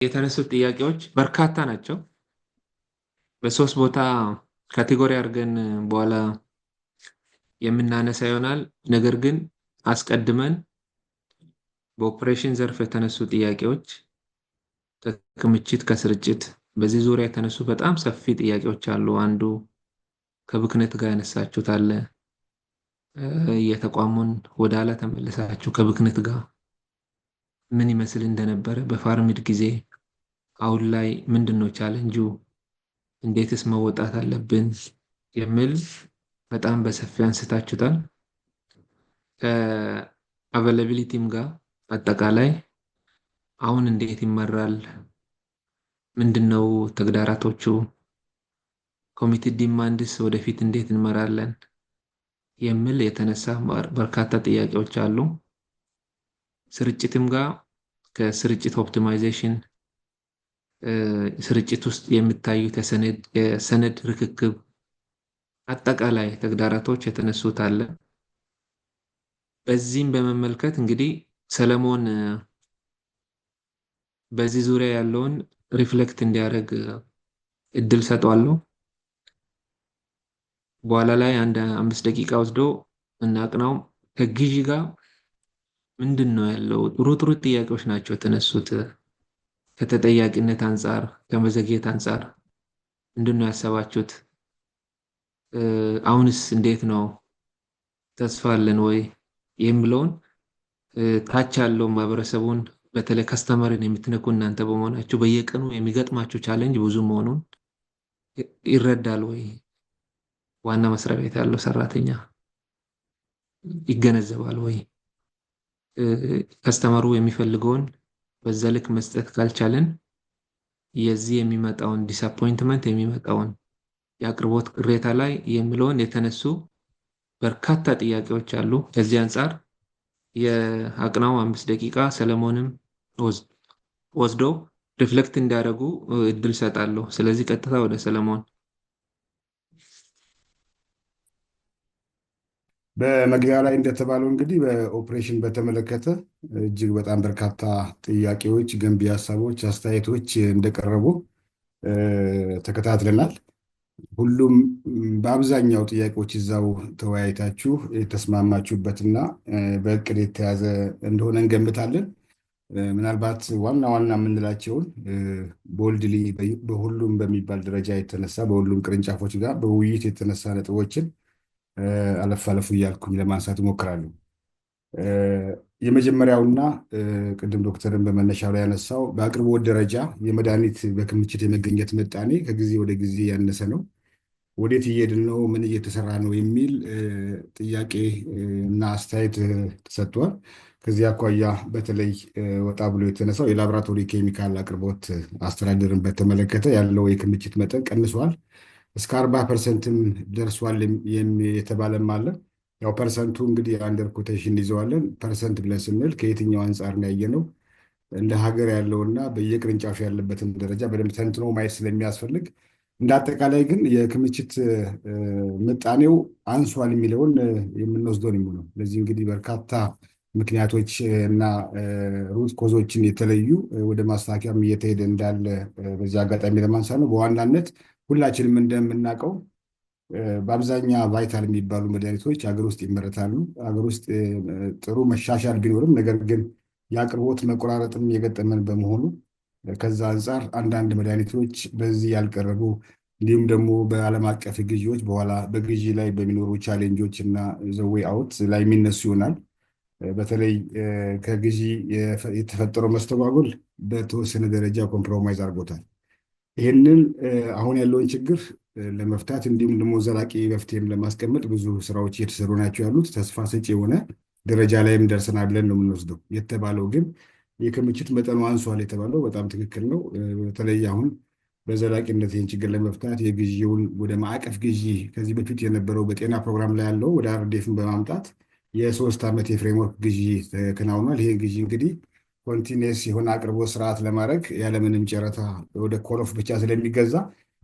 የተነሱት ጥያቄዎች በርካታ ናቸው። በሶስት ቦታ ካቴጎሪ አድርገን በኋላ የምናነሳ ይሆናል። ነገር ግን አስቀድመን በኦፕሬሽን ዘርፍ የተነሱ ጥያቄዎች ከክምችት ከስርጭት በዚህ ዙሪያ የተነሱ በጣም ሰፊ ጥያቄዎች አሉ። አንዱ ከብክነት ጋር ያነሳችሁት አለ። የተቋሙን ወደ ኋላ ተመልሳችሁ ከብክነት ጋር ምን ይመስል እንደነበረ በፋርሚድ ጊዜ አሁን ላይ ምንድነው ቻሌንጁ፣ እንዴትስ መወጣት አለብን የሚል በጣም በሰፊው አንስታችሁታል። ከአቬይላቢሊቲም ጋር አጠቃላይ አሁን እንዴት ይመራል፣ ምንድነው ተግዳራቶቹ፣ ኮሚትድ ዲማንድስ ወደፊት እንዴት እንመራለን የሚል የተነሳ በርካታ ጥያቄዎች አሉ። ስርጭትም ጋር ከስርጭት ኦፕቲማይዜሽን ስርጭት ውስጥ የሚታዩት የሰነድ ርክክብ አጠቃላይ ተግዳራቶች የተነሱት አለ። በዚህም በመመልከት እንግዲህ ሰለሞን በዚህ ዙሪያ ያለውን ሪፍሌክት እንዲያደርግ እድል ሰጠዋለሁ። በኋላ ላይ አንድ 5 ደቂቃ ወስዶ እናቅናው ከግዢ ጋር ምንድነው ያለው ጥሩ ጥያቄዎች ናቸው የተነሱት። ከተጠያቂነት አንጻር ከመዘግየት አንጻር ምንድነው ያሰባችሁት? አሁንስ እንዴት ነው ተስፋ አለን ወይ የሚለውን ታች ያለው ማህበረሰቡን በተለይ ከስተመርን የምትነኩ እናንተ በመሆናችሁ በየቀኑ የሚገጥማችሁ ቻሌንጅ ብዙ መሆኑን ይረዳል ወይ? ዋና መስሪያ ቤት ያለው ሰራተኛ ይገነዘባል ወይ? ከስተመሩ የሚፈልገውን በዛ ልክ መስጠት ካልቻለን የዚህ የሚመጣውን ዲስአፖይንትመንት የሚመጣውን የአቅርቦት ቅሬታ ላይ የሚለውን የተነሱ በርካታ ጥያቄዎች አሉ። ከዚህ አንጻር የአቅናው 5 ደቂቃ ሰለሞንም ወስዶ ሪፍሌክት እንዲያደርጉ እድል ሰጣለሁ። ስለዚህ ቀጥታ ወደ ሰለሞን። በመግቢያ ላይ እንደተባለው እንግዲህ በኦፕሬሽን በተመለከተ እጅግ በጣም በርካታ ጥያቄዎች፣ ገንቢ ሀሳቦች፣ አስተያየቶች እንደቀረቡ ተከታትለናል። ሁሉም በአብዛኛው ጥያቄዎች እዛው ተወያይታችሁ የተስማማችሁበትና በእቅድ የተያዘ እንደሆነ እንገምታለን። ምናልባት ዋና ዋና የምንላቸውን ቦልድሊ በሁሉም በሚባል ደረጃ የተነሳ በሁሉም ቅርንጫፎች ጋር በውይይት የተነሳ ነጥቦችን አለፍ አለፉ እያልኩኝ ለማንሳት እሞክራለሁ። የመጀመሪያውና ቅድም ዶክተርን በመነሻው ላይ ያነሳው በአቅርቦት ደረጃ የመድኃኒት በክምችት የመገኘት ምጣኔ ከጊዜ ወደ ጊዜ ያነሰ ነው። ወዴት እየሄድን ነው? ምን እየተሰራ ነው? የሚል ጥያቄ እና አስተያየት ተሰጥቷል። ከዚህ አኳያ በተለይ ወጣ ብሎ የተነሳው የላቦራቶሪ ኬሚካል አቅርቦት አስተዳደርን በተመለከተ ያለው የክምችት መጠን ቀንሷል፣ እስከ 40%ም ደርሷል የተባለም አለ። ያው ፐርሰንቱ እንግዲህ አንደር ኮቴሽን ይዘዋለን። ፐርሰንት ብለን ስንል ከየትኛው አንጻር ነው ያየነው እንደ ሀገር ያለውና በየቅርንጫፉ ያለበትን ደረጃ በደንብ ተንትኖ ማየት ስለሚያስፈልግ እንደ አጠቃላይ ግን የክምችት ምጣኔው አንሷል የሚለውን የምንወስደው ነው የሚሆነው። ለዚህ እንግዲህ በርካታ ምክንያቶች እና ሩት ኮዞችን የተለዩ ወደ ማስተካከያም እየተሄደ እንዳለ በዚህ አጋጣሚ ለማንሳት ነው። በዋናነት ሁላችንም እንደምናውቀው በአብዛኛ ቫይታል የሚባሉ መድኃኒቶች ሀገር ውስጥ ይመረታሉ። ሀገር ውስጥ ጥሩ መሻሻል ቢኖርም ነገር ግን የአቅርቦት መቆራረጥም የገጠመን በመሆኑ ከዛ አንጻር አንዳንድ መድኃኒቶች በዚህ ያልቀረቡ እንዲሁም ደግሞ በዓለም አቀፍ ግዢዎች በኋላ በግዢ ላይ በሚኖሩ ቻሌንጆች እና ዘዌ አውት ላይ የሚነሱ ይሆናል። በተለይ ከግዢ የተፈጠረው መስተጓጎል በተወሰነ ደረጃ ኮምፕሮማይዝ አድርጎታል። ይህንን አሁን ያለውን ችግር ለመፍታት እንዲሁም ደግሞ ዘላቂ መፍትሄም ለማስቀመጥ ብዙ ስራዎች እየተሰሩ ናቸው ያሉት። ተስፋ ሰጪ የሆነ ደረጃ ላይም ደርሰናል ብለን ነው የምንወስደው። የተባለው ግን የክምችት መጠኑ አንሷል የተባለው በጣም ትክክል ነው። በተለይ አሁን በዘላቂነት ይህን ችግር ለመፍታት የግዢውን ወደ ማዕቀፍ ግዢ ከዚህ በፊት የነበረው በጤና ፕሮግራም ላይ ያለው ወደ አርዴፍን በማምጣት የ3 ዓመት የፍሬምወርክ ግዢ ተከናውኗል። ይሄ ግዢ እንግዲህ ኮንቲኒየስ የሆነ አቅርቦት ስርዓት ለማድረግ ያለምንም ጨረታ ወደ ኮሎፍ ብቻ ስለሚገዛ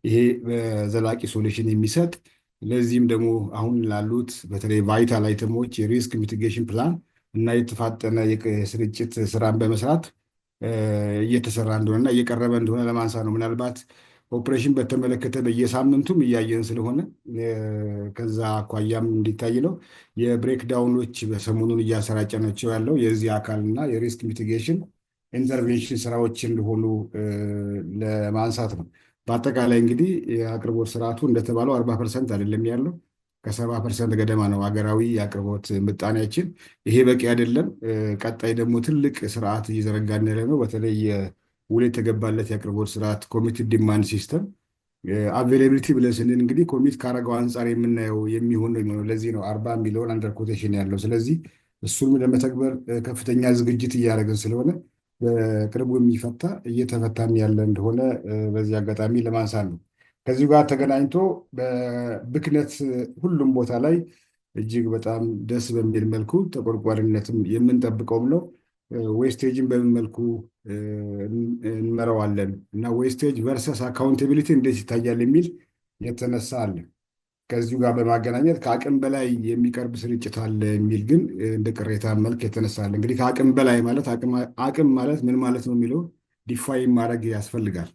ይሄ በዘላቂ ሶሉሽን የሚሰጥ ለዚህም ደግሞ አሁን ላሉት በተለይ ቫይታል አይተሞች የሪስክ ሚቲጌሽን ፕላን እና የተፋጠነ የስርጭት ስራን በመስራት እየተሰራ እንደሆነና እየቀረበ እንደሆነ ለማንሳት ነው። ምናልባት ኦፕሬሽን በተመለከተ በየሳምንቱም እያየን ስለሆነ ከዛ አኳያም እንዲታይ ነው። የብሬክዳውኖች በሰሞኑን እያሰራጨ ናቸው ያለው የዚህ አካልና የሪስክ ሚቲጌሽን ኢንተርቬንሽን ስራዎች እንደሆኑ ለማንሳት ነው። በአጠቃላይ እንግዲህ የአቅርቦት ስርዓቱ እንደተባለው 40% አይደለም ያለው ከ70% ገደማ ነው ሀገራዊ የአቅርቦት ምጣኔያችን። ይሄ በቂ አይደለም። ቀጣይ ደግሞ ትልቅ ስርዓት እየዘረጋን ያለ ነው። በተለይ ውል የተገባለት የአቅርቦት ስርዓት ኮሚትድ ዲማንድ ሲስተም አቬይላቢሊቲ ብለን ስንል እንግዲህ ኮሚት ካረገው አንጻር የምናየው የሚሆን ነው የሚሆነው። ለዚህ ነው 40 ሚሊዮን አንደር ኮቴሽን ያለው። ስለዚህ እሱም ለመተግበር ከፍተኛ ዝግጅት እያደረግን ስለሆነ በቅርቡ የሚፈታ እየተፈታም ያለ እንደሆነ በዚህ አጋጣሚ ለማንሳት ነው። ከዚሁ ጋር ተገናኝቶ በብክነት ሁሉም ቦታ ላይ እጅግ በጣም ደስ በሚል መልኩ ተቆርቋሪነትም የምንጠብቀውም ነው። ዌስቴጅን በምን መልኩ እንመራዋለን እና ዌስቴጅ ቨርሰስ አካውንታቢሊቲ እንዴት ይታያል የሚል የተነሳ አለ። ከዚሁ ጋር በማገናኘት ከአቅም በላይ የሚቀርብ ስርጭት አለ የሚል ግን እንደ ቅሬታ መልክ የተነሳ አለ። እንግዲህ ከአቅም በላይ ማለት አቅም ማለት ምን ማለት ነው የሚለው ዲፋይን ማድረግ ያስፈልጋል።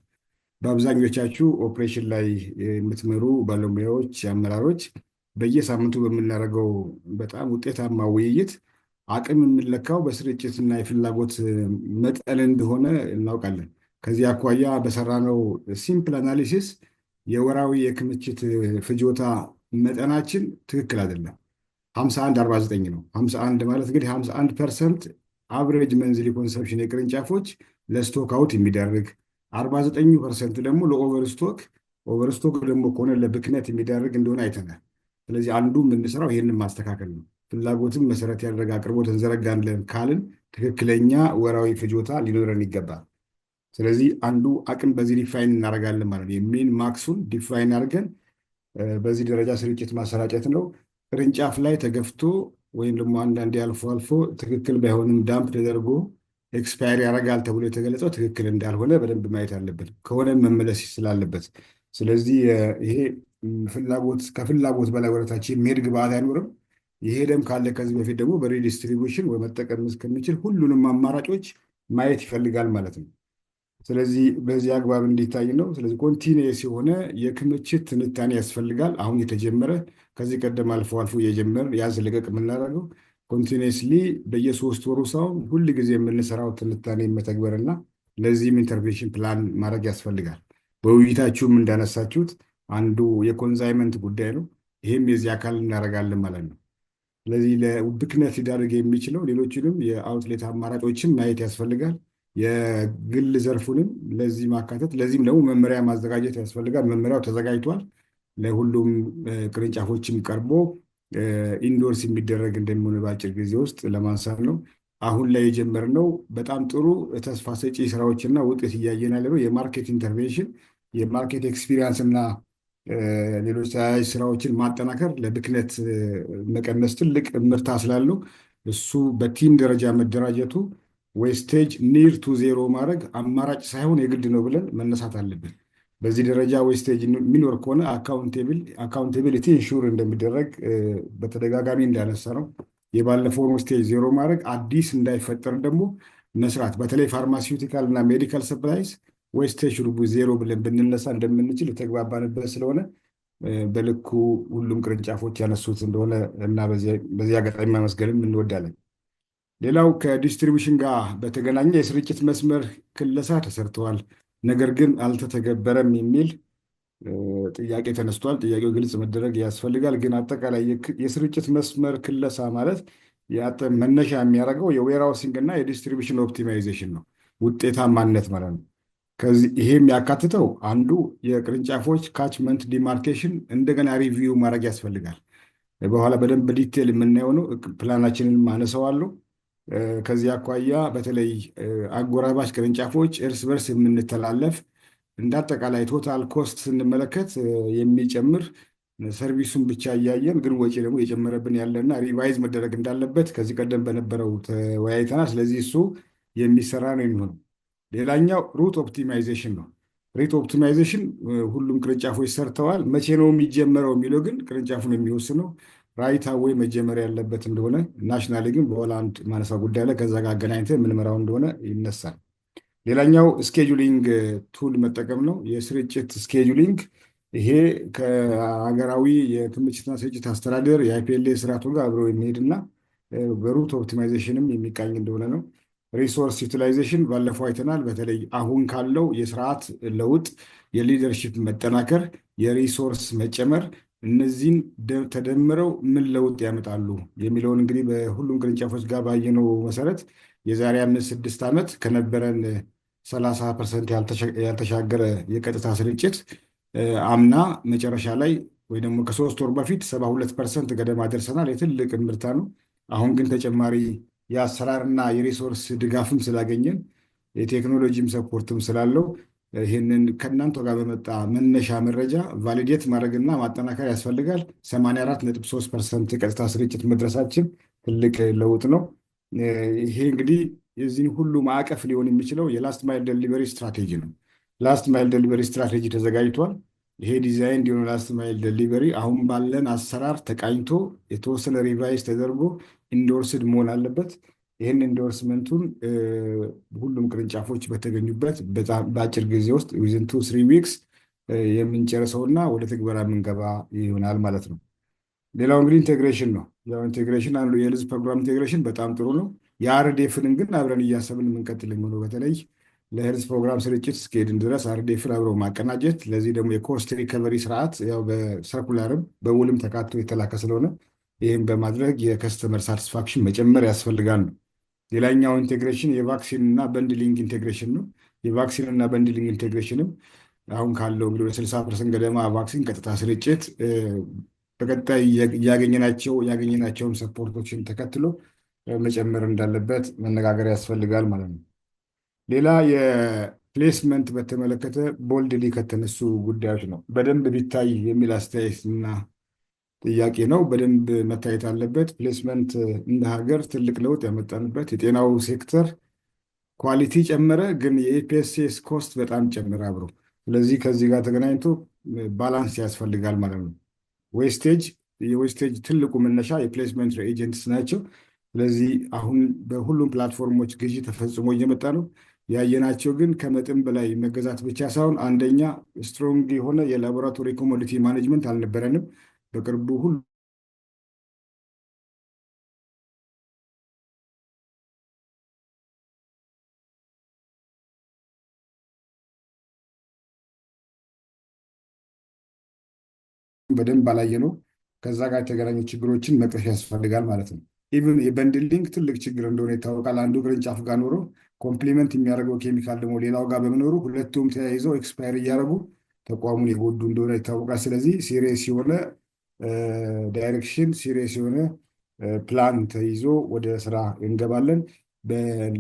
በአብዛኞቻችሁ ኦፕሬሽን ላይ የምትመሩ ባለሙያዎች፣ አመራሮች በየሳምንቱ በምናደርገው በጣም ውጤታማ ውይይት አቅም የምንለካው በስርጭትና የፍላጎት መጠን እንደሆነ እናውቃለን። ከዚህ አኳያ በሰራነው ሲምፕል አናሊሲስ የወራዊ የክምችት ፍጆታ መጠናችን ትክክል አይደለም። 51:49 ነው። 51 ማለት እንግዲህ 51% አቨሬጅ መንዝሊ ኮንሰፕሽን የቅርንጫፎች ለስቶክ አውት የሚዳርግ 49% ደግሞ ኦቨርስቶክ ደግሞ ከሆነ ለብክነት የሚዳርግ እንደሆነ አይተናል። ስለዚህ አንዱ የምንሰራው ይህንን ማስተካከል ነው። ፍላጎትን መሰረት ያደረገ አቅርቦት እንዘረጋለን ካልን ትክክለኛ ወራዊ ፍጆታ ሊኖረን ይገባል። ስለዚህ አንዱ አቅም በዚህ ዲፋይን እናደርጋለን ማለት ነው። የሚን ማክሱን ዲፋይን አድርገን በዚህ ደረጃ ስርጭት ማሰራጨት ነው። ቅርንጫፍ ላይ ተገፍቶ ወይም ደግሞ አንዳንዴ አልፎ አልፎ ትክክል ባይሆንም ዳምፕ ተደርጎ ኤክስፓየር ያደርጋል ተብሎ የተገለጸው ትክክል እንዳልሆነ በደንብ ማየት አለበት፣ ከሆነ መመለስ ስላለበት። ስለዚህ ይሄ ከፍላጎት በላይ ወደታች የሚሄድ ግብአት አይኖርም። ይሄ ደም ካለ ከዚህ በፊት ደግሞ በሪዲስትሪቢሽን ወይ መጠቀም እስከሚችል ሁሉንም አማራጮች ማየት ይፈልጋል ማለት ነው። ስለዚህ በዚህ አግባብ እንዲታይ ነው። ስለዚህ ኮንቲኒየስ የሆነ የክምችት ትንታኔ ያስፈልጋል። አሁን የተጀመረ ከዚህ ቀደም አልፎ አልፎ እየጀመር ያዝ ልቀቅ የምናደርገው ኮንቲኒየስሊ በየ3 ወሩ ሳይሆን ሁል ጊዜ የምንሰራው ትንታኔ መተግበርና ለዚህም ኢንተርቬንሽን ፕላን ማድረግ ያስፈልጋል። በውይይታችሁም እንዳነሳችሁት አንዱ የኮንዛይመንት ጉዳይ ነው። ይህም የዚህ አካል እናደርጋለን ማለት ነው። ስለዚህ ለብክነት ሊዳርግ የሚችለው ሌሎችንም የአውትሌት አማራጮችን ማየት ያስፈልጋል። የግል ዘርፉንም ለዚህ ማካተት፣ ለዚህም ደግሞ መመሪያ ማዘጋጀት ያስፈልጋል። መመሪያው ተዘጋጅቷል። ለሁሉም ቅርንጫፎችም ቀርቦ ኢንዶርስ የሚደረግ እንደሚሆን በአጭር ጊዜ ውስጥ ለማንሳት ነው። አሁን ላይ የጀመርነው በጣም ጥሩ ተስፋ ሰጪ ስራዎችና ውጤት እያየን ያለ ነው። የማርኬት ኢንተርቬንሽን፣ የማርኬት ኤክስፒሪየንስ እና ሌሎች ተያያዥ ስራዎችን ማጠናከር ለብክነት መቀነስ ትልቅ ምርታ ስላለው እሱ በቲም ደረጃ መደራጀቱ ዌስቴጅ ኒር ቱ ዜሮ ማድረግ አማራጭ ሳይሆን የግድ ነው ብለን መነሳት አለብን። በዚህ ደረጃ ዌስቴጅ የሚኖር ከሆነ አካውንታቢሊቲ ኢንሹር እንደሚደረግ በተደጋጋሚ እንዳነሳ ነው። የባለፈውን ዌስቴጅ ዜሮ ማድረግ አዲስ እንዳይፈጠር ደግሞ መስራት፣ በተለይ ፋርማሲውቲካል እና ሜዲካል ሰፕላይስ ዌስቴጅ ዜሮ ብለን ብንነሳ እንደምንችል የተግባባንበት ስለሆነ በልኩ ሁሉም ቅርንጫፎች ያነሱት እንደሆነ እና በዚህ አጋጣሚ ማመስገንም እንወዳለን። ሌላው ከዲስትሪቢሽን ጋር በተገናኘ የስርጭት መስመር ክለሳ ተሰርተዋል፣ ነገር ግን አልተተገበረም የሚል ጥያቄ ተነስቷል። ጥያቄው ግልጽ መደረግ ያስፈልጋል። ግን አጠቃላይ የስርጭት መስመር ክለሳ ማለት መነሻ የሚያደርገው የዌርሃውሲንግ እና የዲስትሪቢሽን ኦፕቲማይዜሽን ነው፣ ውጤታማነት ማለት ነው። ይሄ የሚያካትተው አንዱ የቅርንጫፎች ካችመንት ዲማርኬሽን እንደገና ሪቪው ማድረግ ያስፈልጋል። በኋላ በደንብ በዲቴል የምናየው ነው። ፕላናችንን ማነሰዋለሁ። ከዚህ አኳያ በተለይ አጎራባች ቅርንጫፎች እርስ በርስ የምንተላለፍ እንደ አጠቃላይ ቶታል ኮስት ስንመለከት የሚጨምር ሰርቪሱን ብቻ እያየን ግን ወጪ ደግሞ የጨመረብን ያለና ሪቫይዝ መደረግ እንዳለበት ከዚህ ቀደም በነበረው ተወያይተናል። ስለዚህ እሱ የሚሰራ ነው የሚሆነው። ሌላኛው ሩት ኦፕቲማይዜሽን ነው። ሩት ኦፕቲማይዜሽን ሁሉም ቅርንጫፎች ሰርተዋል። መቼ ነው የሚጀመረው የሚለው ግን ቅርንጫፉን የሚወስነው ራይት አዌይ መጀመር ያለበት እንደሆነ ናሽናሊ ግን በሆላንድ ማነሳ ጉዳይ ላይ ከዛ ጋር አገናኝተን የምንመራው እንደሆነ ይነሳል። ሌላኛው ስኬጁሊንግ ቱል መጠቀም ነው። የስርጭት ስኬጁሊንግ ይሄ ከሀገራዊ የክምችትና ስርጭት አስተዳደር የአይፒኤልኤ ስርዓቱ ጋር አብረው የሚሄድና በሩት ኦፕቲማይዜሽንም የሚቃኝ እንደሆነ ነው። ሪሶርስ ዩቲላይዜሽን ባለፈው አይተናል። በተለይ አሁን ካለው የስርዓት ለውጥ፣ የሊደርሺፕ መጠናከር፣ የሪሶርስ መጨመር እነዚህን ተደምረው ምን ለውጥ ያመጣሉ የሚለውን እንግዲህ በሁሉም ቅርንጫፎች ጋር ባየነው መሰረት የዛሬ 5-6 ዓመት ከነበረን 30% ያልተሻገረ የቀጥታ ስርጭት አምና መጨረሻ ላይ ወይ ደግሞ ከ3 ወር በፊት 72% ገደማ ደርሰናል። የትልቅ ምርታ ነው። አሁን ግን ተጨማሪ የአሰራርና የሪሶርስ ድጋፍም ስላገኘን የቴክኖሎጂም ሰፖርትም ስላለው ይህንን ከእናንተ ጋር በመጣ መነሻ መረጃ ቫሊዴት ማድረግና ማጠናከር ያስፈልጋል። 84.3% ቀጥታ ስርጭት መድረሳችን ትልቅ ለውጥ ነው። ይሄ እንግዲህ የዚህን ሁሉ ማዕቀፍ ሊሆን የሚችለው የላስት ማይል ደሊቨሪ ስትራቴጂ ነው። ላስት ማይል ደሊቨሪ ስትራቴጂ ተዘጋጅቷል። ይሄ ዲዛይን እንዲሆነ ላስት ማይል ደሊቨሪ አሁን ባለን አሰራር ተቃኝቶ የተወሰነ ሪቫይዝ ተደርጎ ኢንዶርስድ መሆን አለበት። ይህን ኢንዶርስመንቱን ሁሉም ቅርንጫፎች በተገኙበት በአጭር ጊዜ ውስጥ ዊዝን 2-3 ዊክስ የምንጨርሰውና ወደ ትግበራ የምንገባ ይሆናል ማለት ነው። ሌላው እንግዲህ ኢንቴግሬሽን ነው። ያው ኢንቴግሬሽን አንዱ የሄልዝ ፕሮግራም ኢንቴግሬሽን በጣም ጥሩ ነው። የአርዴፍንም ግን አብረን እያሰብን የምንቀጥል የሚሆነው በተለይ ለሄልዝ ፕሮግራም ስርጭት እስከሄድን ድረስ አርዴፍን አብረው ማቀናጀት፣ ለዚህ ደግሞ የኮስት ሪከቨሪ ስርዓት ያው በሰርኩላርም በውልም ተካቶ የተላከ ስለሆነ ይህም በማድረግ የከስተመር ሳቲስፋክሽን መጨመር ያስፈልጋል ነው። ሌላኛው ኢንቴግሬሽን የቫክሲን እና በንድሊንግ ኢንቴግሬሽን ነው። የቫክሲን እና በንድሊንግ ኢንቴግሬሽንም አሁን ካለው እንግዲህ ወደ 60% ገደማ ቫክሲን ቀጥታ ስርጭት በቀጣይ ያገኘናቸውን ሰፖርቶችን ተከትሎ መጨመር እንዳለበት መነጋገር ያስፈልጋል ማለት ነው። ሌላ የፕሌስመንት በተመለከተ ቦልድሊ ከተነሱ ጉዳዮች ነው። በደንብ ቢታይ የሚል አስተያየትና ጥያቄ ነው። በደንብ መታየት አለበት። ፕሌስመንት እንደ ሀገር ትልቅ ለውጥ ያመጣንበት፣ የጤናው ሴክተር ኳሊቲ ጨመረ፣ ግን የኢፒኤስኤስ ኮስት በጣም ጨመረ አብሮ። ስለዚህ ከዚህ ጋር ተገናኝቶ ባላንስ ያስፈልጋል ማለት ነው። የዌስቴጅ ትልቁ መነሻ የፕሌስመንት ኤጀንትስ ናቸው። ስለዚህ አሁን በሁሉም ፕላትፎርሞች ግዢ ተፈጽሞ እየመጣ ነው። ያየናቸው ግን ከመጠን በላይ መገዛት ብቻ ሳይሆን አንደኛ ስትሮንግ የሆነ የላቦራቶሪ ኮሞዲቲ ማኔጅመንት አልነበረንም። በቅርቡ ሁሉ በደንብ አላየነው። ከዛ ጋር የተገናኙ ችግሮችን መቅረፍ ያስፈልጋል ማለት ነው። ኢቭን የበንድሊንግ ትልቅ ችግር እንደሆነ ይታወቃል። አንዱ ቅርንጫፍ ጋር ኖሮ ኮምፕሊመንት የሚያደርገው ኬሚካል ደግሞ ሌላው ጋር በመኖሩ ሁለቱም ተያይዘው ኤክስፓየር እያደረጉ ተቋሙን የጎዱ እንደሆነ ይታወቃል። ስለዚህ ሲሪየስ የሆነ ዳይሬክሽን፣ ሲሪየስ የሆነ ፕላን ተይዞ ወደ ስራ እንገባለን።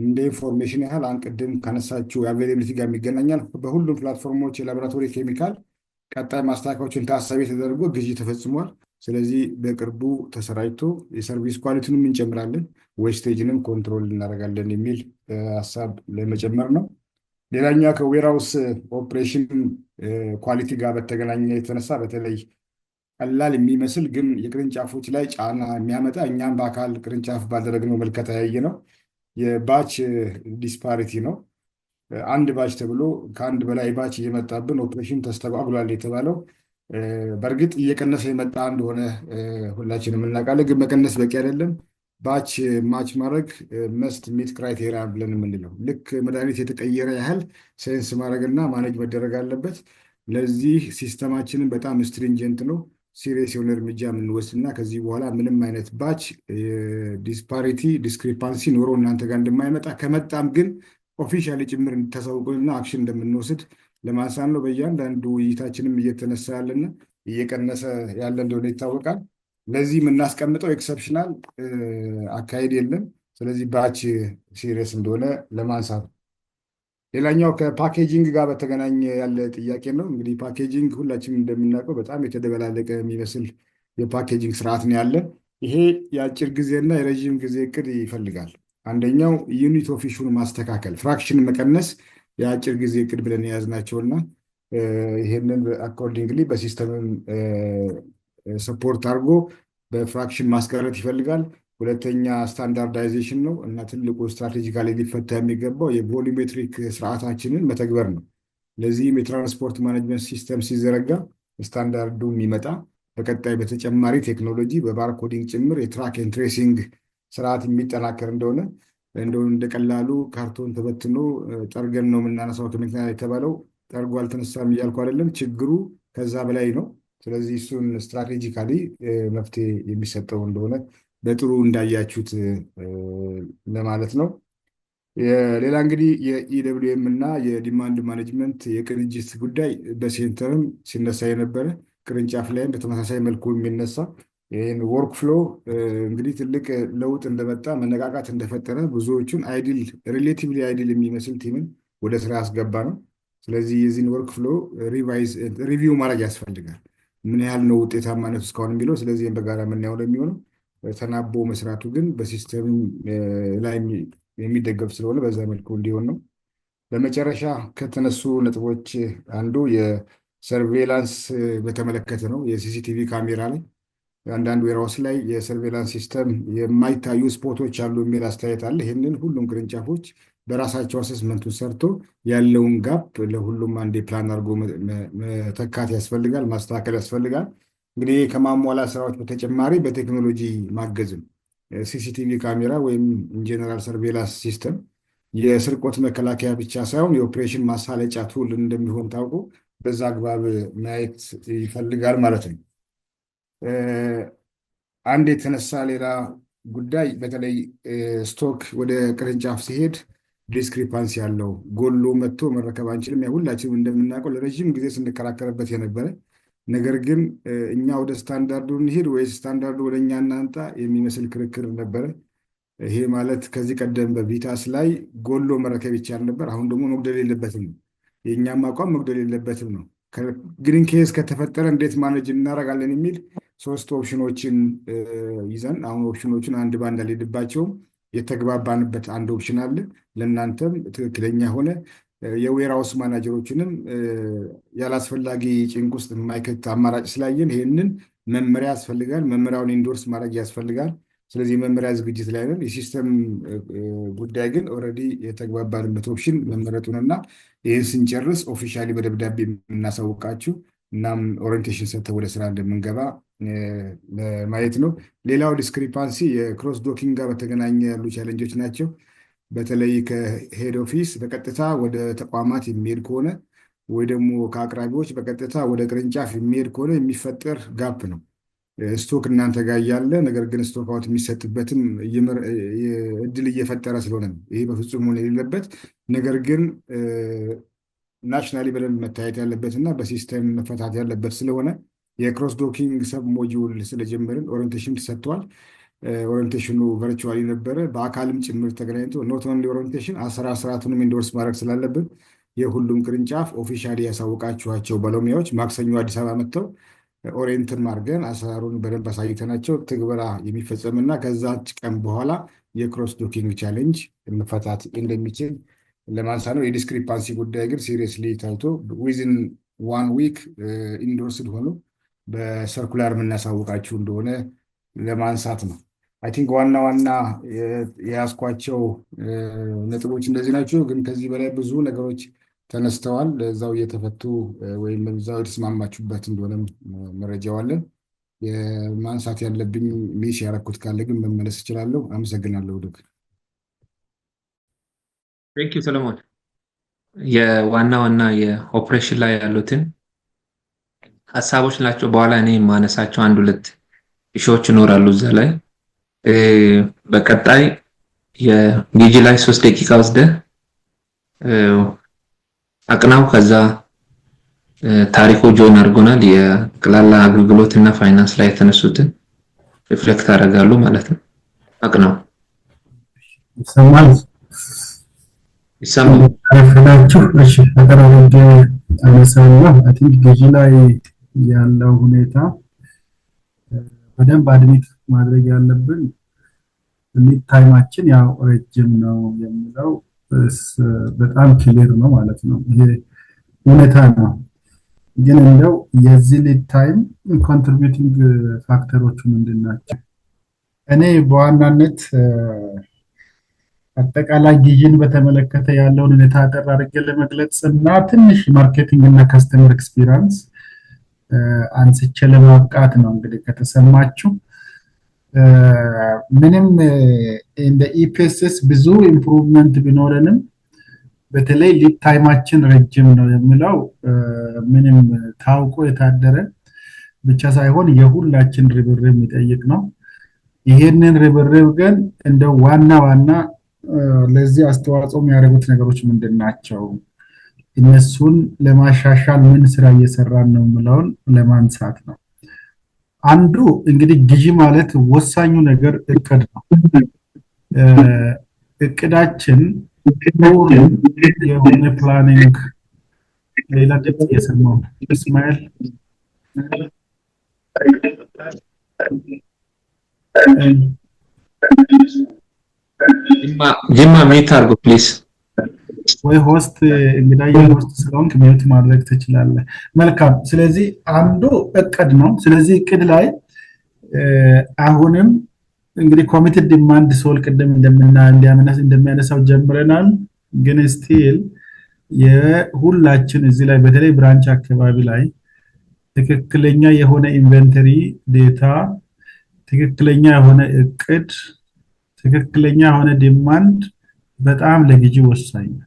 እንደ ኢንፎርሜሽን ያህል አንቅድም ካነሳችው የአቬይላቢሊቲ ጋር የሚገናኛል። በሁሉም ፕላትፎርሞች የላቦራቶሪ ኬሚካል ቀጣይ ማስተካከያዎችን ታሳቢ ተደርጎ ግዢ ተፈጽሟል። ስለዚህ በቅርቡ ተሰራጭቶ የሰርቪስ ኳሊቲንም እንጨምራለን፣ ዌስቴጅንም ኮንትሮል እናደርጋለን የሚል ሀሳብ ለመጨመር ነው። ሌላኛ ከዌራውስ ኦፕሬሽን ኳሊቲ ጋር በተገናኘ የተነሳ በተለይ ቀላል የሚመስል ግን የቅርንጫፎች ላይ ጫና የሚያመጣ እኛም በአካል ቅርንጫፍ ባደረግነው መልከታ ያየ ነው የባች ዲስፓሪቲ ነው። አንድ ባች ተብሎ ከአንድ በላይ ባች እየመጣብን ኦፕሬሽን ተስተጓጉሏል የተባለው በእርግጥ እየቀነሰ የመጣ እንደሆነ ሁላችንም እናውቃለን። ግን መቀነስ በቂ አይደለም። ባች ማች ማድረግ መስት ሚት ክራይቴሪያ ብለን የምንለው ልክ መድኃኒት የተቀየረ ያህል ሳይንስ ማድረግና ማኔጅ መደረግ አለበት። ለዚህ ሲስተማችንን በጣም ስትሪንጀንት ነው። ሲሪየስ የሆነ እርምጃ የምንወስድና ከዚህ በኋላ ምንም አይነት ባች ዲስፓሪቲ ዲስክሪፓንሲ ኖሮ እናንተ ጋር እንደማይመጣ ከመጣም ግን ኦፊሻሊ ጭምር እንድታሳውቁንና አክሽን እንደምንወስድ ለማንሳት ነው። በእያንዳንዱ ውይይታችንም እየተነሳ ያለና እየቀነሰ ያለ እንደሆነ ይታወቃል። ለዚህ የምናስቀምጠው ኤክሰፕሽናል አካሄድ የለም። ስለዚህ ባች ሲሪየስ እንደሆነ ለማንሳት ነው። ሌላኛው ከፓኬጂንግ ጋር በተገናኘ ያለ ጥያቄ ነው። እንግዲህ ፓኬጂንግ ሁላችንም እንደምናውቀው በጣም የተደበላለቀ የሚመስል የፓኬጂንግ ስርዓት ነው ያለን። ይሄ የአጭር ጊዜና የረዥም ጊዜ እቅድ ይፈልጋል። አንደኛው ዩኒት ኦፍ ኢሹን ማስተካከል፣ ፍራክሽን መቀነስ የአጭር ጊዜ እቅድ ብለን የያዝናቸውና ይሄንን አኮርዲንግሊ በሲስተምም ሰፖርት አድርጎ በፍራክሽን ማስቀረት ይፈልጋል። ሁለተኛ ስታንዳርዳይዜሽን ነው እና ትልቁ ስትራቴጂካሊ ሊፈታ የሚገባው የቮሉሜትሪክ ስርዓታችንን መተግበር ነው። ለዚህም የትራንስፖርት ማኔጅመንት ሲስተም ሲዘረጋ ስታንዳርዱ የሚመጣ በቀጣይ በተጨማሪ ቴክኖሎጂ በባርኮዲንግ ጭምር የትራክ ኤንድ ትሬሲንግ ስርዓት የሚጠናከር እንደሆነ እንደቀላሉ ካርቶን ተበትኖ ጠርገን ነው የምናነሳው ከመኪና የተባለው ጠርጎ አልተነሳም እያልኩ አይደለም። ችግሩ ከዛ በላይ ነው። ስለዚህ እሱን ስትራቴጂካሊ መፍትሄ የሚሰጠው እንደሆነ በጥሩ እንዳያችሁት ለማለት ነው። ሌላ እንግዲህ የኢደብሊውኤም እና የዲማንድ ማኔጅመንት የቅንጅት ጉዳይ በሴንተርም ሲነሳ የነበረ ቅርንጫፍ ላይም በተመሳሳይ መልኩ የሚነሳ ይህን ወርክ ፍሎ እንግዲህ ትልቅ ለውጥ እንደመጣ መነቃቃት እንደፈጠረ ብዙዎቹን ሪሌቲቭሊ አይዲል የሚመስል ቲምን ወደ ስራ ያስገባ ነው። ስለዚህ የዚህን ወርክ ፍሎ ሪቪው ማድረግ ያስፈልጋል። ምን ያህል ነው ውጤታማነቱ እስካሁን የሚለው። ስለዚህም በጋራ የምናየው ነው የሚሆነው። ተናቦ መስራቱ ግን በሲስተም ላይ የሚደገፍ ስለሆነ በዛ መልኩ እንዲሆን ነው። በመጨረሻ ከተነሱ ነጥቦች አንዱ የሰርቬላንስ በተመለከተ ነው። የሲሲቲቪ ካሜራ ላይ አንዳንድ ዌርሃውስ ላይ የሰርቬላንስ ሲስተም የማይታዩ ስፖቶች አሉ የሚል አስተያየት አለ። ይህንን ሁሉም ቅርንጫፎች በራሳቸው አሰስመንቱን ሰርቶ ያለውን ጋፕ ለሁሉም አንዴ ፕላን አድርጎ መተካት ያስፈልጋል፣ ማስተካከል ያስፈልጋል። እንግዲህ ከማሟላት ስራዎች በተጨማሪ በቴክኖሎጂ ማገዝም ሲሲቲቪ ካሜራ ወይም ኢንጀነራል ሰርቬላንስ ሲስተም የስርቆት መከላከያ ብቻ ሳይሆን የኦፕሬሽን ማሳለጫ ቱል እንደሚሆን ታውቁ በዛ አግባብ ማየት ይፈልጋል ማለት ነው። አንድ የተነሳ ሌላ ጉዳይ በተለይ ስቶክ ወደ ቅርንጫፍ ሲሄድ ዲስክሪፓንሲ ያለው ጎሎ መጥቶ መረከብ አንችልም። ያ ሁላችንም እንደምናውቀው ለረዥም ጊዜ ስንከራከርበት የነበረ ነገር ግን እኛ ወደ ስታንዳርዱ እንሂድ ወይስ ስታንዳርዱ ወደ እኛ እናንጣ የሚመስል ክርክር ነበረ። ይሄ ማለት ከዚህ ቀደም በቪታስ ላይ ጎሎ መረከብ ይቻል ነበር። አሁን ደግሞ መጉደል የለበትም ነው የእኛም አቋም፣ መጉደል የለበትም ነው። ግሪን ኬዝ ከተፈጠረ እንዴት ማኔጅ እናደርጋለን የሚል 3 ኦፕሽኖችን ይዘን አሁን ኦፕሽኖችን አንድ ባንድ አልሄድባቸውም። የተግባባንበት አንድ ኦፕሽን አለ። ለእናንተም ትክክለኛ ሆነ የዌርሃውስ ማናጀሮችንም ያላስፈላጊ ጭንቅ ውስጥ የማይከት አማራጭ ስላየን ይህንን መመሪያ ያስፈልጋል። መመሪያውን ኢንዶርስ ማድረግ ያስፈልጋል። ስለዚህ መመሪያ ዝግጅት ላይ ነን። የሲስተም ጉዳይ ግን ኦልሬዲ የተግባባንበት ኦፕሽን መመረጡንና ይህን ስንጨርስ ኦፊሻሊ በደብዳቤ የምናሳውቃችሁ እናም ኦሪንቴሽን ሰጥተው ወደ ስራ እንደምንገባ ለማየት ነው። ሌላው ዲስክሪፓንሲ የክሮስ ዶኪንግ ጋር በተገናኘ ያሉ ቻለንጆች ናቸው። በተለይ ከሄድ ኦፊስ በቀጥታ ወደ ተቋማት የሚሄድ ከሆነ ወይ ደግሞ ከአቅራቢዎች በቀጥታ ወደ ቅርንጫፍ የሚሄድ ከሆነ የሚፈጠር ጋፕ ነው። ስቶክ እናንተ ጋር እያለ ነገር ግን ስቶክ አውት የሚሰጥበትም እድል እየፈጠረ ስለሆነ ነው። ይሄ በፍጹም ሆነ የሌለበት ነገር ግን ናሽናሊ በደንብ መታየት ያለበት እና በሲስተም መፈታት ያለበት ስለሆነ የክሮስ ዶኪንግ ሰብ ሞጁል ስለጀመርን ኦሪንቴሽን ተሰጥቷል። ኦሪንቴሽኑ ቨርቹዋሊ ነበረ፣ በአካልም ጭምር ተገናኝቶ ኖት ኦንሊ ኦሪንቴሽን አሰራር ስርዓቱንም ኢንዶርስ ማድረግ ስላለብን የሁሉም ቅርንጫፍ ኦፊሻሊ ያሳውቃችኋቸው ባለሙያዎች ማክሰኞ አዲስ አበባ መጥተው ኦሪየንትን ማድርገን አሰራሩን በደንብ አሳይተናቸው ትግበራ የሚፈጸምና ከዛች ቀን በኋላ የክሮስ ዶኪንግ ቻሌንጅ መፈታት እንደሚችል ለማንሳት ነው። የዲስክሪፓንሲ ጉዳይ ግን ሲሪየስሊ ታይቶ ዊዝን 1 ዊክ ኢንዶርስድ ሆኖ በሰርኩላር የምናሳውቃችሁ እንደሆነ ለማንሳት ነው። አይ ቲንክ ዋና ዋና የያዝኳቸው ነጥቦች እንደዚህ ናቸው። ግን ከዚህ በላይ ብዙ ነገሮች ተነስተዋል። እዛው እየተፈቱ ወይም እዛው የተስማማችሁበት እንደሆነም መረጃዋለን። የማንሳት ያለብኝ ሚስ ያረኩት ካለ ግን መመለስ እችላለሁ። አመሰግናለሁ። ዶክተር ቴንክ ዩ ሰለሞን። የዋና ዋና የኦፕሬሽን ላይ ያሉትን ሀሳቦች ናቸው። በኋላ እኔ የማነሳቸው 1-2 ኢሹዎች ይኖራሉ እዛ ላይ። በቀጣይ የዲጂ ላይ 3 ደቂቃ ወስደህ አቅናው ከዛ ታሪኮ ጆን አድርጎናል። የቅላላ አገልግሎት እና ፋይናንስ ላይ የተነሱትን ሪፍሌክት አደርጋሉ ማለት ነው። አቅናው ይሰማል። አረፈዳችሁ። እሺ አቀራረብ አነሳና አይ ቲንክ ዲጂ ላይ ያለው ሁኔታ በደንብ አድሚት ማድረግ ያለብን ሊድ ታይማችን ያው ረጅም ነው የሚለው በጣም ክሊር ነው ማለት ነው። ይሄ ሁኔታ ነው። ግን እንደው የዚህ ሊድ ታይም ኮንትሪቢዩቲንግ ፋክተሮቹ ምንድናቸው? እኔ በዋናነት አጠቃላይ ግዢን በተመለከተ ያለውን ሁኔታ አጠር አድርጌ ለመግለጽ እና ትንሽ ማርኬቲንግ እና ከስተመር ኤክስፒሪየንስ አንስቼ ለማብቃት ነው። እንግዲህ ከተሰማችሁ ምንም እንደ ኢፒኤስኤስ ብዙ ኢምፕሩቭመንት ቢኖረንም በተለይ ሊድ ታይማችን ረጅም ነው የሚለው ምንም ታውቆ የታደረ ብቻ ሳይሆን የሁላችን ርብርብ የሚጠይቅ ነው። ይሄንን ርብርብ ግን እንደ ዋና ለዚህ አስተዋጽኦ የሚያደርጉት ነገሮች ምንድናቸው? እነሱን ለማሻሻል ምን ስራ እየሰራን ነው የሚለውን ለማንሳት ነው። አንዱ እንግዲህ ግዢ ማለት ወሳኙ ነገር እቅድ ነው። እቅዳችን የሆነ ፕላኒንግ ሌላ ድምፅ እየሰማሁ እስማኤል ጅማ ሚዩት አድርጎ ፕሊዝ። ወይ ሆስት እንግዲህ የሆስት ስለሆንክ ሚዩት ማድረግ ትችላለህ። መልካም። ስለዚህ አንዱ እቅድ ነው። ስለዚህ እቅድ ላይ አሁንም እንግዲህ ኮሚትድ ዲማንድ ሶል ቅድም እንደሚያነሳው ጀምረናል። ግን ስቲል የሁላችን እዚህ ላይ በተለይ ብራንች አካባቢ ላይ ትክክለኛ የሆነ ኢንቨንተሪ ዴታ፣ ትክክለኛ የሆነ እቅድ፣ ትክክለኛ የሆነ ዲማንድ በጣም ለግዢ ወሳኝ ነው።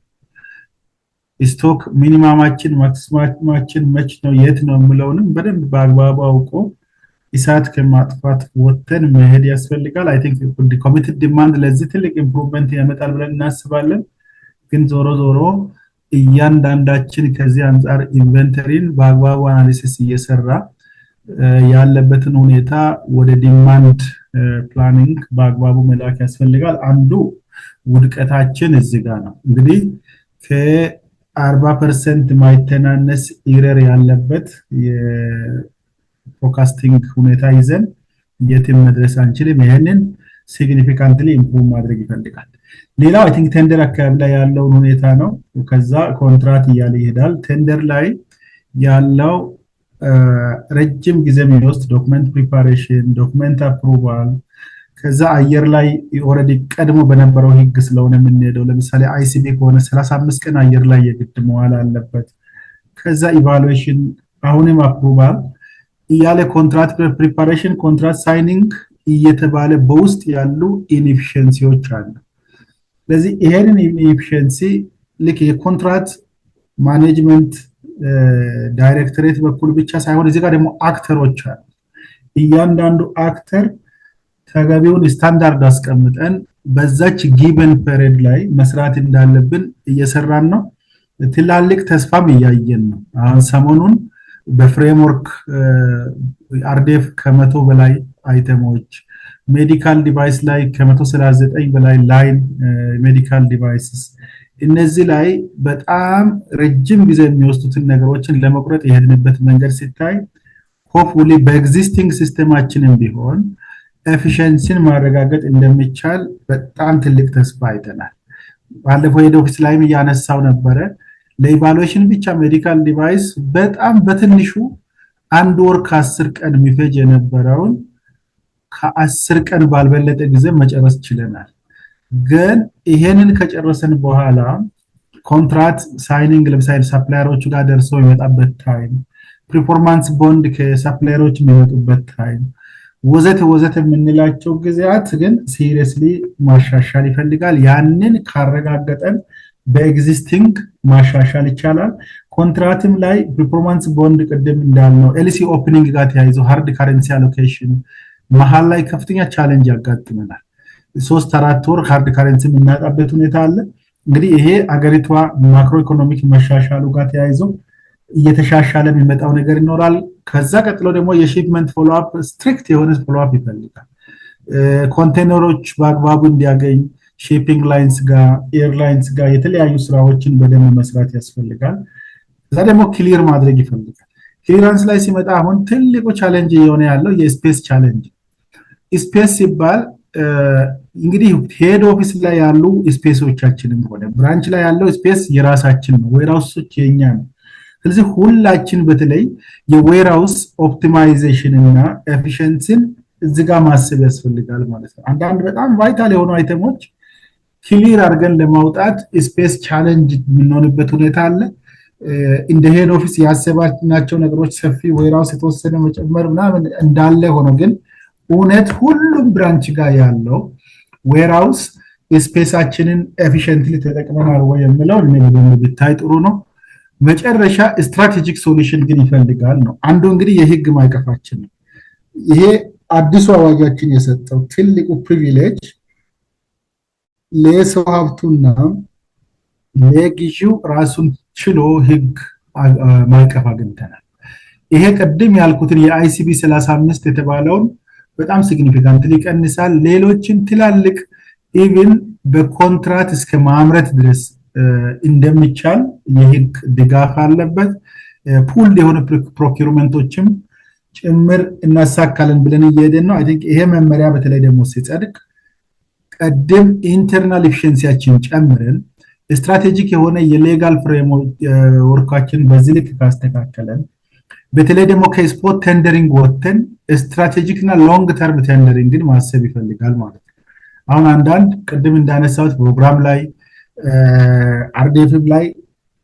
ስቶክ ሚኒማማችን ማክሲማችን መች ነው የት ነው የሚለውንም በደንብ በአግባቡ አውቆ እሳት ከማጥፋት ወተን መሄድ ያስፈልጋል። አይ ቲንክ ኮሚትድ ዲማንድ ለዚህ ትልቅ ኢምፕሩቭመንት ያመጣል ብለን እናስባለን። ግን ዞሮ እያንዳንዳችን ከዚህ አንፃር ኢንቨንተሪን በአግባቡ አናሊሲስ እየሰራ ያለበትን ሁኔታ ወደ ዲማንድ ፕላኒንግ በአግባቡ መላክ ያስፈልጋል። አንዱ ውድቀታችን እዚህ ጋር ነው። እንግዲህ ከ40% ማይተናነስ ኢረር ያለበት የፎርካስቲንግ ሁኔታ ይዘን የትም መድረስ አንችልም። ይሄንን ሲግኒፊካንትሊ ኢምፕሩቭ ማድረግ ይፈልጋል። ሌላው አይ ቲንክ ቴንደር አካባቢ ላይ ያለውን ሁኔታ ነው። ከዛ ኮንትራት እያለ ይሄዳል። ቴንደር ላይ ያለው ረጅም ጊዜ የሚወስድ ዶክመንት ፕሪፓሬሽን፣ ዶክመንት አፕሩቫል፣ ከዛ አየር ላይ ኦሬዲ ቀድሞ በነበረው ህግ ስለሆነ የምንሄደው ለምሳሌ አይሲቢ ከሆነ 35 ቀን አየር ላይ የግድ መዋል አለበት። ከዛ ኢቫሉዌሽን፣ አሁንም አፕሩቫል እያለ ኮንትራት ፕሪፓሬሽን፣ ኮንትራት ሳይኒንግ እየተባለ በውስጥ ያሉ ኢንኤፊሽንሲዎች አሉ። ስለዚህ ይሄንን ኢንኤፊሽንሲ ልክ የኮንትራት ማኔጅመንት ዳይሬክተሬት በኩል ብቻ ሳይሆን እዚህ ጋር ደግሞ አክተሮች አሉ። እያንዳንዱ አክተር ተገቢውን ስታንዳርድ አስቀምጠን በዛች ጊቨን ፔሪድ ላይ መስራት እንዳለብን እየሰራን ነው። ትላልቅ ተስፋም እያየን ነው። አሁን ሰሞኑን በፍሬምወርክ አርዴፍ ከ100 በላይ አይተሞች፣ ሜዲካል ዲቫይስ ላይ ከ139 በላይ ላይን ሜዲካል ዲቫይስስ፣ እነዚህ ላይ በጣም ረጅም ጊዜ የሚወስዱትን ነገሮችን ለመቁረጥ የሄድንበት መንገድ ሲታይ ሆፕፉሊ በኤግዚስቲንግ ሲስተማችንም ቢሆን ኤፊሺየንሲን ማረጋገጥ እንደሚቻል በጣም ትልቅ ተስፋ አይተናል። ባለፈው ሄድ ኦፊስ ላይም ያነሳው ነበረ። ለኢቫሉዌሽን ብቻ ሜዲካል ዲቫይስ በጣም በትንሹ 1 ወር ከ10 ቀን የሚፈጅ የነበረውን ከ10 ቀን ባልበለጠ ጊዜ መጨረስ ችለናል። ግን ይሄንን ከጨረሰን በኋላ ኮንትራት ሳይኒንግ ለምሳሌ ሰፕላየሮቹ ጋር ደርሰው የሚመጣበት ታይም፣ ፐርፎርማንስ ቦንድ ከሰፕላየሮች የሚመጡበት ታይም ወዘተ የምንላቸው ጊዜያት ግን ሲሪየስሊ ማሻሻል ይፈልጋል። ያንን ካረጋገጠን በኤግዚስቲንግ ማሻሻል ይቻላል። ኮንትራትም ላይ ፐርፎርማንስ ቦንድ ቅድም እንዳልነው ኤልሲ ኦፕኒንግ ጋር ተያይዞ ሃርድ ካረንሲ አሎኬሽን መሃል ላይ ከፍተኛ ቻሌንጅ ያጋጥመናል። 3-4 ወር ሃርድ ካረንሲ የምናጣበት ሁኔታ አለ። እንግዲህ ይሄ አገሪቷ ማክሮ ኢኮኖሚክ መሻሻሉ ጋር ተያይዞ እየተሻሻለ የሚመጣው ነገር ይኖራል። ከዛ ቀጥሎ ደግሞ የሺፕመንት ፎሎ አፕ ስትሪክት የሆነ ፎሎ አፕ ይፈልጋል። ኮንቴነሮች በአግባቡ እንዲያገኝ ሺፒንግ ላይንስ ጋር ኤርላይንስ ጋር የተለያዩ ስራዎችን በደንብ መስራት ያስፈልጋል። ከዛ ደግሞ ክሊር ማድረግ ይፈልጋል። ክሊራንስ ላይ ሲመጣ አሁን ትልቁ ቻሌንጅ የሆነ ያለው የስፔስ ቻሌንጅ። ስፔስ ሲባል እንግዲህ ሄድ ኦፊስ ላይ ያሉ ስፔሶቻችንም ሆነ ብራንች ላይ ያለው ስፔስ የራሳችን ነው፣ ዌርሃውሶች የኛ ነው። ስለዚህ ሁላችን በተለይ የዌርሃውስ ኦፕቲማይዜሽን እና ኤፊሺየንሲን እዚህ ጋር ማሰብ ያስፈልጋል ማለት ነው። አንዳንድ በጣም ቫይታል የሆኑ አይተሞች ክሊር አድርገን ለማውጣት ስፔስ ቻሌንጅ የምንሆንበት ሁኔታ አለ። እንደ ሄድ ኦፊስ ያሰባናቸው ነገሮች ሰፊ ዌራውስ የተወሰነ መጨመር ምናምን እንዳለ ሆኖ ግን እውነት ሁሉም ብራንች ጋር ያለው ዌራውስ ስፔሳችንን ኤፊሽንትሊ ተጠቅመናል ወይ የሚለው ብታይ ጥሩ ነው። መጨረሻ ስትራቴጂክ ሶሉሽን ግን ይፈልጋል ነው። አንዱ እንግዲህ የህግ ማዕቀፋችን ነው። ይሄ አዲሱ አዋጃችን የሰጠው ትልቁ ፕሪቪሌጅ ለሰው ሀብቱና ለግዢው ራሱን ችሎ ህግ ማዕቀፍ አግኝተናል። ይሄ ቅድም ያልኩትን የአይሲቢ 35 የተባለውን በጣም ሲግኒፊካንት ሊቀንሳል። ሌሎችን ትላልቅ ኢቭን በኮንትራት እስከ ማምረት ድረስ እንደሚቻል የህግ ድጋፍ አለበት። ፑል የሆነ ፕሮኪውርመንቶችም ጭምር እናሳካለን ብለን እየሄድን ነው። አይ ቲንክ ይሄ መመሪያ በተለይ ደግሞ ሲጸድቅ ቀደም ኢንተርናል ኤፊሽንሲያችን ጨምረን ስትራቴጂክ የሆነ የሌጋል ፍሬምወርካችን በዚህ ልክ ካስተካከለን በተለይ ደግሞ ከስፖት ቴንደሪንግ ወጥተን ስትራቴጂክ እና ሎንግ ተርም ቴንደሪንግን ማሰብ ይፈልጋል ማለት ነው። አሁን አንዳንድ ቅድም እንዳነሳሁት ፕሮግራም ላይ አርዲኤፍም ላይ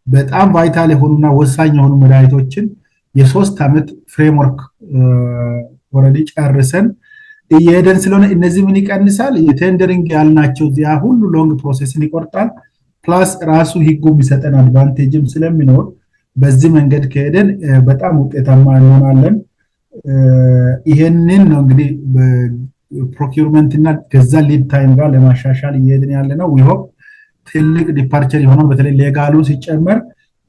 በጣም ቫይታል የሆኑና ወሳኝ የሆኑ መድኃኒቶችን የ3 ዓመት ፍሬምወርክ ኦልሬዲ ጨርሰን እየሄደን ስለሆነ እነዚህ ምን ይቀንሳል? የቴንደሪንግ ያልናቸው ያ ሁሉ ሎንግ ፕሮሰስን ይቆርጣል። ፕላስ ራሱ ህጉ የሚሰጠን አድቫንቴጅም ስለሚኖር በዚህ መንገድ ከሄደን በጣም ውጤታማ እንሆናለን። ይሄንን ነው እንግዲህ ፕሮኪውርመንት እና ከዛ ሊድ ታይም ጋር ለማሻሻል እየሄድን ያለ ነው። ዊ ሆፕ ትልቅ ዲፓርቸር ይሆናል። በተለይ ሌጋሉ ሲጨመር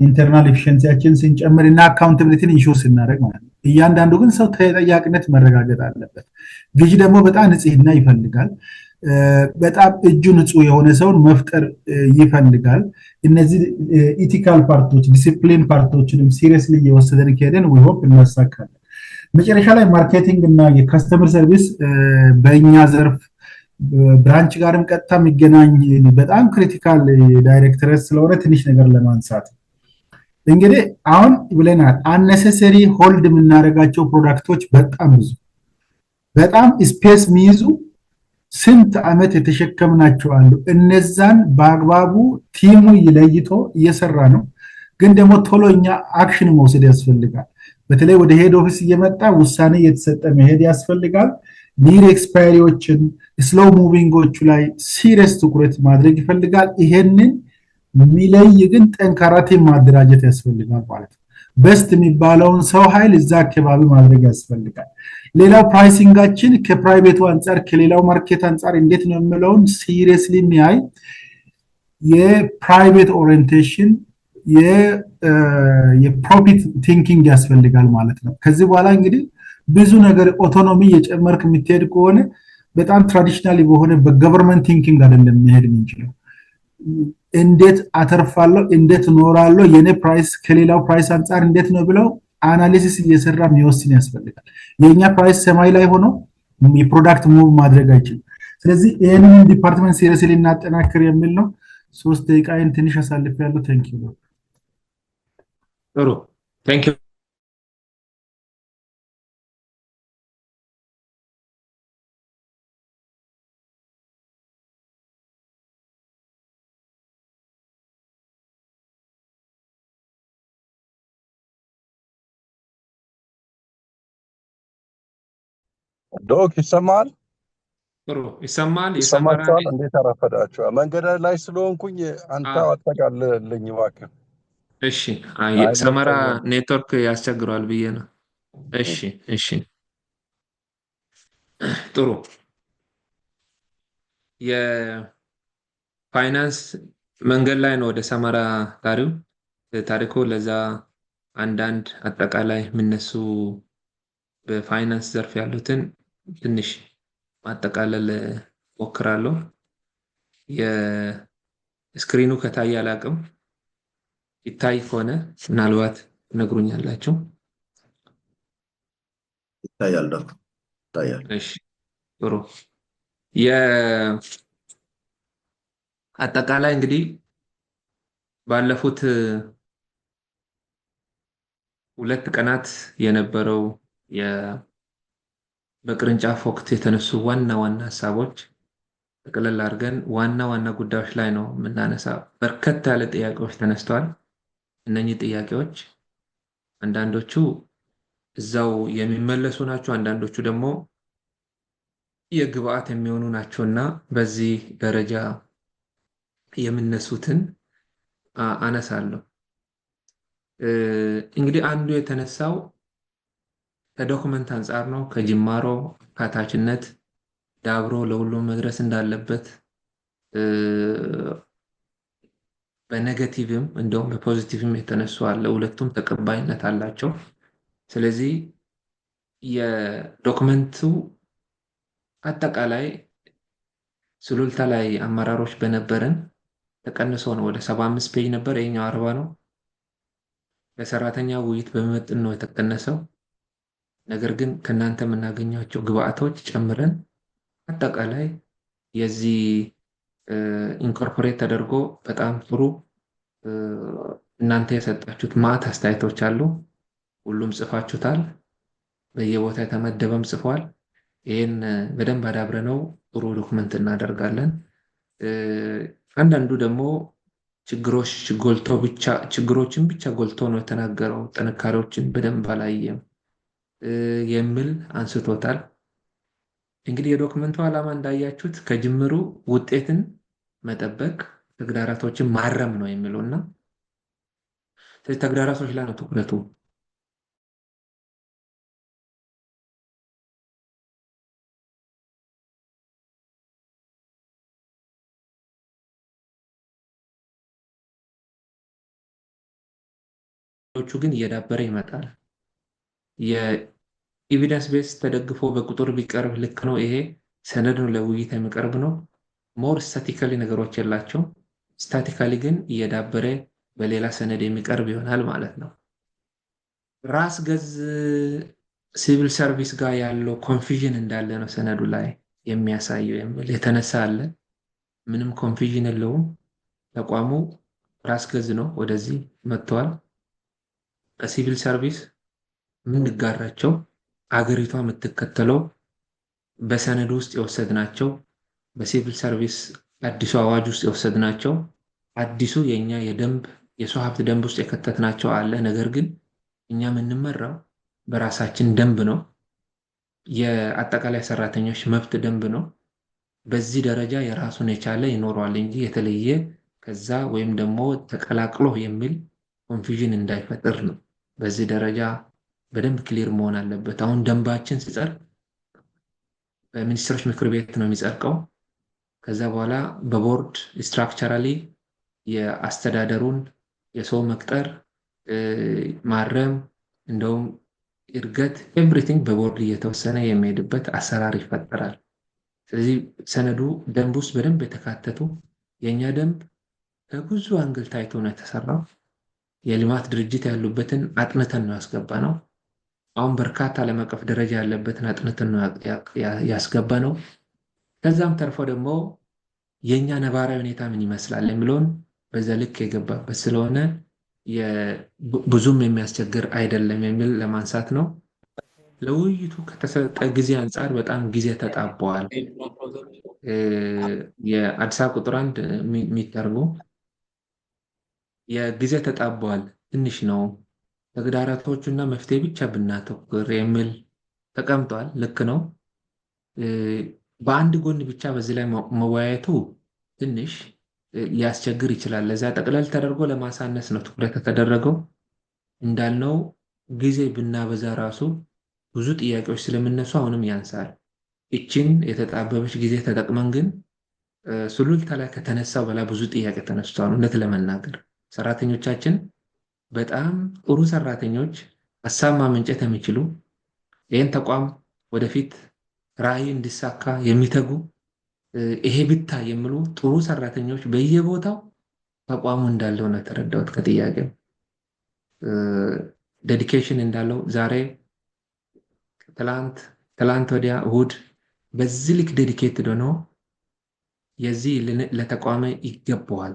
ኢንተርናል ኤፊሽንሲያችን ሲጨመር እና አካውንታቢሊቲን ኢንሹር ስናደርግ ማለት ነው። እያንዳንዱ ግን ሰው ተጠያቂነት መረጋገጥ አለበት። ግዢ ደግሞ በጣም ንጽህና ይፈልጋል። በጣም እጁ ንጹህ የሆነ ሰውን መፍጠር ይፈልጋል። እነዚህ ኢቲካል ፓርቶች ዲሲፕሊን ፓርቶችንም ሲሪየስሊ እየወሰደን ከሄደን ዊ ሆፕ እናሳካለን። መጨረሻ ላይ ማርኬቲንግ እና የካስተመር ሰርቪስ በእኛ ዘርፍ ብራንች ጋርም ቀጥታ የሚገናኝ በጣም ክሪቲካል ዳይሬክተርስ ስለሆነ ትንሽ ነገር ለማንሳት እንግዲህ አሁን ብለናል። አነሰሰሪ ሆልድ የምናደርጋቸው ፕሮዳክቶች በጣም ብዙ በጣም ስፔስ የሚይዙ ስንት ዓመት የተሸከምናቸው አሉ። እነዛን በአግባቡ ቲሙ ይለይቶ እየሰራ ነው። ግን ደግሞ ቶሎ እኛ አክሽን መውሰድ ያስፈልጋል። በተለይ ወደ ሄድ ኦፊስ እየመጣ ውሳኔ እየተሰጠ መሄድ ያስፈልጋል። ኒር ኤክስፓየሪዎችን ስሎው ሙቪንጎቹ ላይ ሲሪየስ ትኩረት ማድረግ ይፈልጋል። ይሄንን የሚለይ ግን ጠንካራ ቲም ማደራጀት ያስፈልጋል ማለት ነው። በስት የሚባለውን ሰው ኃይል እዛ አካባቢ ማድረግ ያስፈልጋል። ሌላው ፕራይሲንጋችን ከፕራይቬቱ አንፃር ከሌላው ማርኬት አንፃር እንዴት ነው የሚለውን ሲሪየስሊ የሚያይ የፕራይቬት ኦሪየንቴሽን የፕሮፊት ቲንኪንግ ያስፈልጋል ማለት ነው። ከዚህ በኋላ እንግዲህ ብዙ ነገር ኦቶኖሚ የጨመርክ የምትሄድ ከሆነ በጣም ትራዲሽናሊ በሆነ በገቨርንመንት ቲንኪንግ አይደለም መሄድ የምንችለው። እንዴት አተርፋለሁ፣ እንዴት ኖራለሁ፣ የኔ ፕራይስ ከሌላው ፕራይስ አንፃር እንዴት ነው ብለው አናሊሲስ እየሰራ የሚወስን ያስፈልጋል። የኛ ፕራይስ ሰማይ ላይ ሆኖ የፕሮዳክት ሙቭ ማድረግ አይችልም። ስለዚህ ይሄንን ዲፓርትመንት ሲሪየስሊ እናጠናክር የሚል ነው። 3 ደቂቃዬን ትንሽ አሳልፌያለሁ። ቴንክ ዩ። ጥሩ ቴንክ ዩ። ዶክ ይሰማል? ጥሩ ይሰማል። ይሰማችኋል? እንዴት አረፈዳችሁ? መንገድ ላይ ስለሆንኩኝ አንተ አጠቃልልኝ እባክህ። እሺ። አይ ሰመራ ኔትወርክ ያስቸግረዋል ብዬ ነው። እሺ እሺ፣ ጥሩ። የፋይናንስ መንገድ ላይ ነው ወደ ሰመራ ጋሪው ታሪኩ። ለዛ አንዳንድ አጠቃላይ የሚነሱ በፋይናንስ ዘርፍ ያሉትን ትንሽ ማጠቃለል ሞክራለሁ። የስክሪኑ ከታየ አላቅም፣ ይታይ ከሆነ ምናልባት ነግሩኛላችሁ። ይታያል ደግሞ ይታያል። እሺ ጥሩ። አጠቃላይ እንግዲህ ባለፉት 2 ቀናት የነበረው በቅርንጫፍ ወቅት የተነሱ ዋና ዋና ሀሳቦች ጠቅለል አድርገን ዋና ዋና ጉዳዮች ላይ ነው የምናነሳው። በርከት ያለ ጥያቄዎች ተነስተዋል። እነኚህ ጥያቄዎች አንዳንዶቹ እዛው የሚመለሱ ናቸው፣ አንዳንዶቹ ደግሞ የግብአት የሚሆኑ ናቸውና በዚህ ደረጃ የሚነሱትን አነሳለሁ። እንግዲህ አንዱ የተነሳው ከዶክመንት አንጻር ነው። ከጅማሮ ካታችነት ዳብሮ ለሁሉም መድረስ እንዳለበት በኔጌቲቭም እንደውም በፖዚቲቭም የተነሱ አለ። ሁለቱም ተቀባይነት አላቸው። ስለዚህ የዶክመንቱ አጠቃላይ ሱሉልታ ላይ አመራሮች በነበረን ተቀንሶ ነው ወደ 75 ፔጅ ነበር፣ ይሄኛው 40 ነው። ለሰራተኛ ውይይት በመመጥን ነው የተቀነሰው። ነገር ግን ከናንተ የምናገኛቸው ግብአቶች ጨምረን አጠቃላይ የዚህ ኢንኮርፖሬት ተደርጎ በጣም ጥሩ እናንተ የሰጣችሁት ማዕት አስተያየቶች አሉ። ሁሉም ጽፋችሁታል። በየቦታ የተመደበም ጽፏል። ይህን በደንብ አዳብረነው ጥሩ ዶክመንት እናደርጋለን። አንዳንዱ ደግሞ ችግሮችን ብቻ ጎልቶ ነው የተናገረው፣ ጥንካሬዎችን በደንብ አላየም የሚል አንስቶታል። እንግዲህ የዶክመንቱ ዓላማ እንዳያችሁት ከጅምሩ ውጤትን መጠበቅ፣ ተግዳራቶችን ማረም ነው የሚለው እና ስለዚህ ተግዳራቶች ላይ ነው ትኩረቱ። ግን እየዳበረ ይመጣል። የኤቪደንስ ቤስ ተደግፎ በቁጥር ቢቀርብ ልክ ነው። ይሄ ሰነድ ነው፣ ለውይይት የሚቀርብ ነው። ሞር ስታቲካሊ ነገሮች የላቸው። ስታቲካሊ ግን እየዳበረ በሌላ ሰነድ የሚቀርብ ይሆናል ማለት ነው። ራስ ገዝ ሲቪል ሰርቪስ ጋር ያለው ኮንፊዥን እንዳለ ነው ሰነዱ ላይ የሚያሳየው የሚል የተነሳ አለ። ምንም ኮንፊዥን የለውም። ተቋሙ ራስ ገዝ ነው፣ ወደዚህ መጥተዋል። ከሲቪል ሰርቪስ የምንጋራቸው አገሪቷ የምትከተለው በሰነድ ውስጥ የወሰድናቸው በሲቪል ሰርቪስ አዲሱ አዋጅ ውስጥ የወሰድናቸው አዲሱ የኛ የሰው ሀብት ደንብ ውስጥ የከተትናቸው አለ። ነገር ግን እኛ የምንመራው በራሳችን ደንብ ነው። የአጠቃላይ ሰራተኞች መብት ደንብ ነው። በዚህ ደረጃ የራሱን የቻለ ይኖረዋል እንጂ የተለየ ከዛ ወይም ደግሞ ተቀላቅሎ የሚል ኮንፊዥን እንዳይፈጥር ነው። በዚህ ደረጃ በደንብ ክሊር መሆን አለበት። አሁን ደንባችን ሲጸድቅ በሚኒስትሮች ምክር ቤት ነው የሚጸድቀው። ከዛ በኋላ በቦርድ ስትራክቸራሊ የአስተዳደሩን የሰው መቅጠር፣ ማረም፣ እንደውም እድገት ኤቭሪቲንግ በቦርድ እየተወሰነ የሚሄድበት አሰራር ይፈጠራል። ስለዚህ ሰነዱ ደንብ ውስጥ በደንብ የተካተቱ የእኛ ደንብ ከብዙ አንግል ታይቶ ነው የተሰራው። የልማት ድርጅት ያሉበትን አጥንተን ነው ያስገባ ነው። አሁን በርካታ ዓለም አቀፍ ደረጃ ያለበትን አጥንተን ነው ያስገባ ነው። ከዛም ተርፎ ደግሞ የኛ ነባራዊ ሁኔታ ምን ይመስላል የሚለውን በዛ ልክ የገባበት ስለሆነ ብዙም የሚያስቸግር አይደለም የሚል ለማንሳት ነው። ለውይይቱ ከተሰጠ ጊዜ አንጻር በጣም ጊዜ ተጣቧል። የአዲስ አበባ ቁጥር 1 የሚጠርጉ የጊዜ ተጣቧል፣ ትንሽ ነው፣ ተግዳራቶቹና መፍትሄ ብቻ ብናተኩር የሚል ተቀምጧል። ልክ ነው። በአንድ ጎን ብቻ በዚህ ላይ መወያየቱ ትንሽ ሊያስቸግር ይችላል። ለዛ ጠቅለል ተደርጎ ለማሳነስ ነው ትኩረት የተደረገው። እንዳልነው ጊዜ ብናበዛ ራሱ ብዙ ጥያቄዎች ስለሚነሱ አሁንም ያንሳል። እችን የተጣበበች ጊዜ ተጠቅመን ግን ሱሉልታ ላይ ከተነሳው በላይ ብዙ ጥያቄ ተነስቷል። እውነት ለመናገር ሰራተኞቻችን በጣም ጥሩ ሰራተኞች፣ ሀሳብ ማመንጨት የሚችሉ ይህን ተቋም ወደፊት ራዕይ እንዲሳካ የሚተጉ ይሄ ብታ የሚሉ ጥሩ ሰራተኞች በየቦታው ተቋሙ እንዳለው ነው የተረዳሁት። ከጥያቄው ዴዲኬሽን እንዳለው ዛሬ ትላንት ወዲያ እሁድ በዚህ ልክ ዴዲኬትድ ሆኖ የዚህ ለተቋመ ይገባዋል፣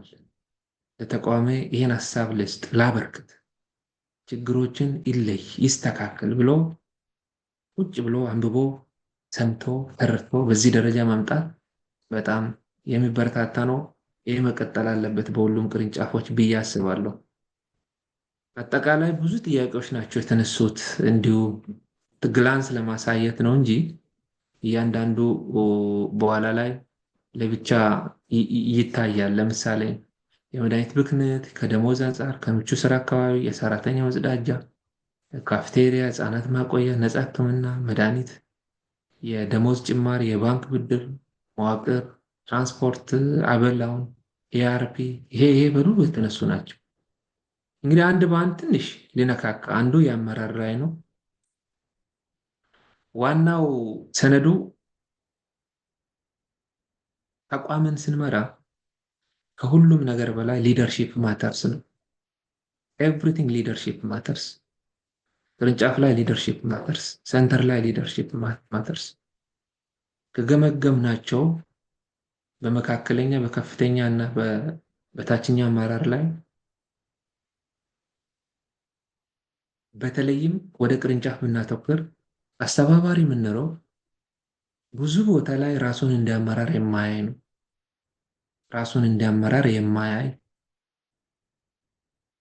ለተቋመ ይሄን ሀሳብ ልስጥ፣ ላበርክት፣ ችግሮችን ይለይ፣ ይስተካከል ብሎ ቁጭ ብሎ አንብቦ ሰምቶ ተረድቶ በዚህ ደረጃ ማምጣት በጣም የሚበረታታ ነው። ይህ መቀጠል አለበት በሁሉም ቅርንጫፎች ብዬ አስባለሁ። አጠቃላይ ብዙ ጥያቄዎች ናቸው የተነሱት፣ እንዲሁ ግላንስ ለማሳየት ነው እንጂ እያንዳንዱ በኋላ ላይ ለብቻ ይታያል። ለምሳሌ የመድኃኒት ብክነት ከደሞዝ አንጻር፣ ከምቹ ስራ አካባቢ፣ የሰራተኛ መጽዳጃ፣ ካፍቴሪያ፣ ህጻናት ማቆያ፣ ነጻ ህክምና፣ መድኃኒት፣ የደሞዝ ጭማሪ፣ የባንክ ብድር፣ መዋቅር፣ ትራንስፖርት፣ አበላውን፣ ኤአርፒ፣ ይሄ በሙሉ የተነሱ ናቸው። እንግዲህ አንድ በአንድ ትንሽ ሊነካካ፣ አንዱ የአመራር ላይ ነው። ዋናው ሰነዱ ተቋምን ስንመራ ከሁሉም ነገር በላይ ሊደርሺፕ ማተርስ ነው። ኤቭሪቲንግ ሊደርሺፕ ማተርስ። ቅርንጫፍ ላይ ሊደርሺፕ ማተርስ፣ ሴንተር ላይ ሊደርሺፕ ማተርስ። ከገመገምናቸው በመካከለኛ በከፍተኛ እና በታችኛ አመራር ላይ በተለይም ወደ ቅርንጫፍ ብናተኩር አስተባባሪ የምንለው ብዙ ቦታ ላይ ራሱን እንዲያመራር የማያይ ነው። ራሱን እንዲያመራር የማያይ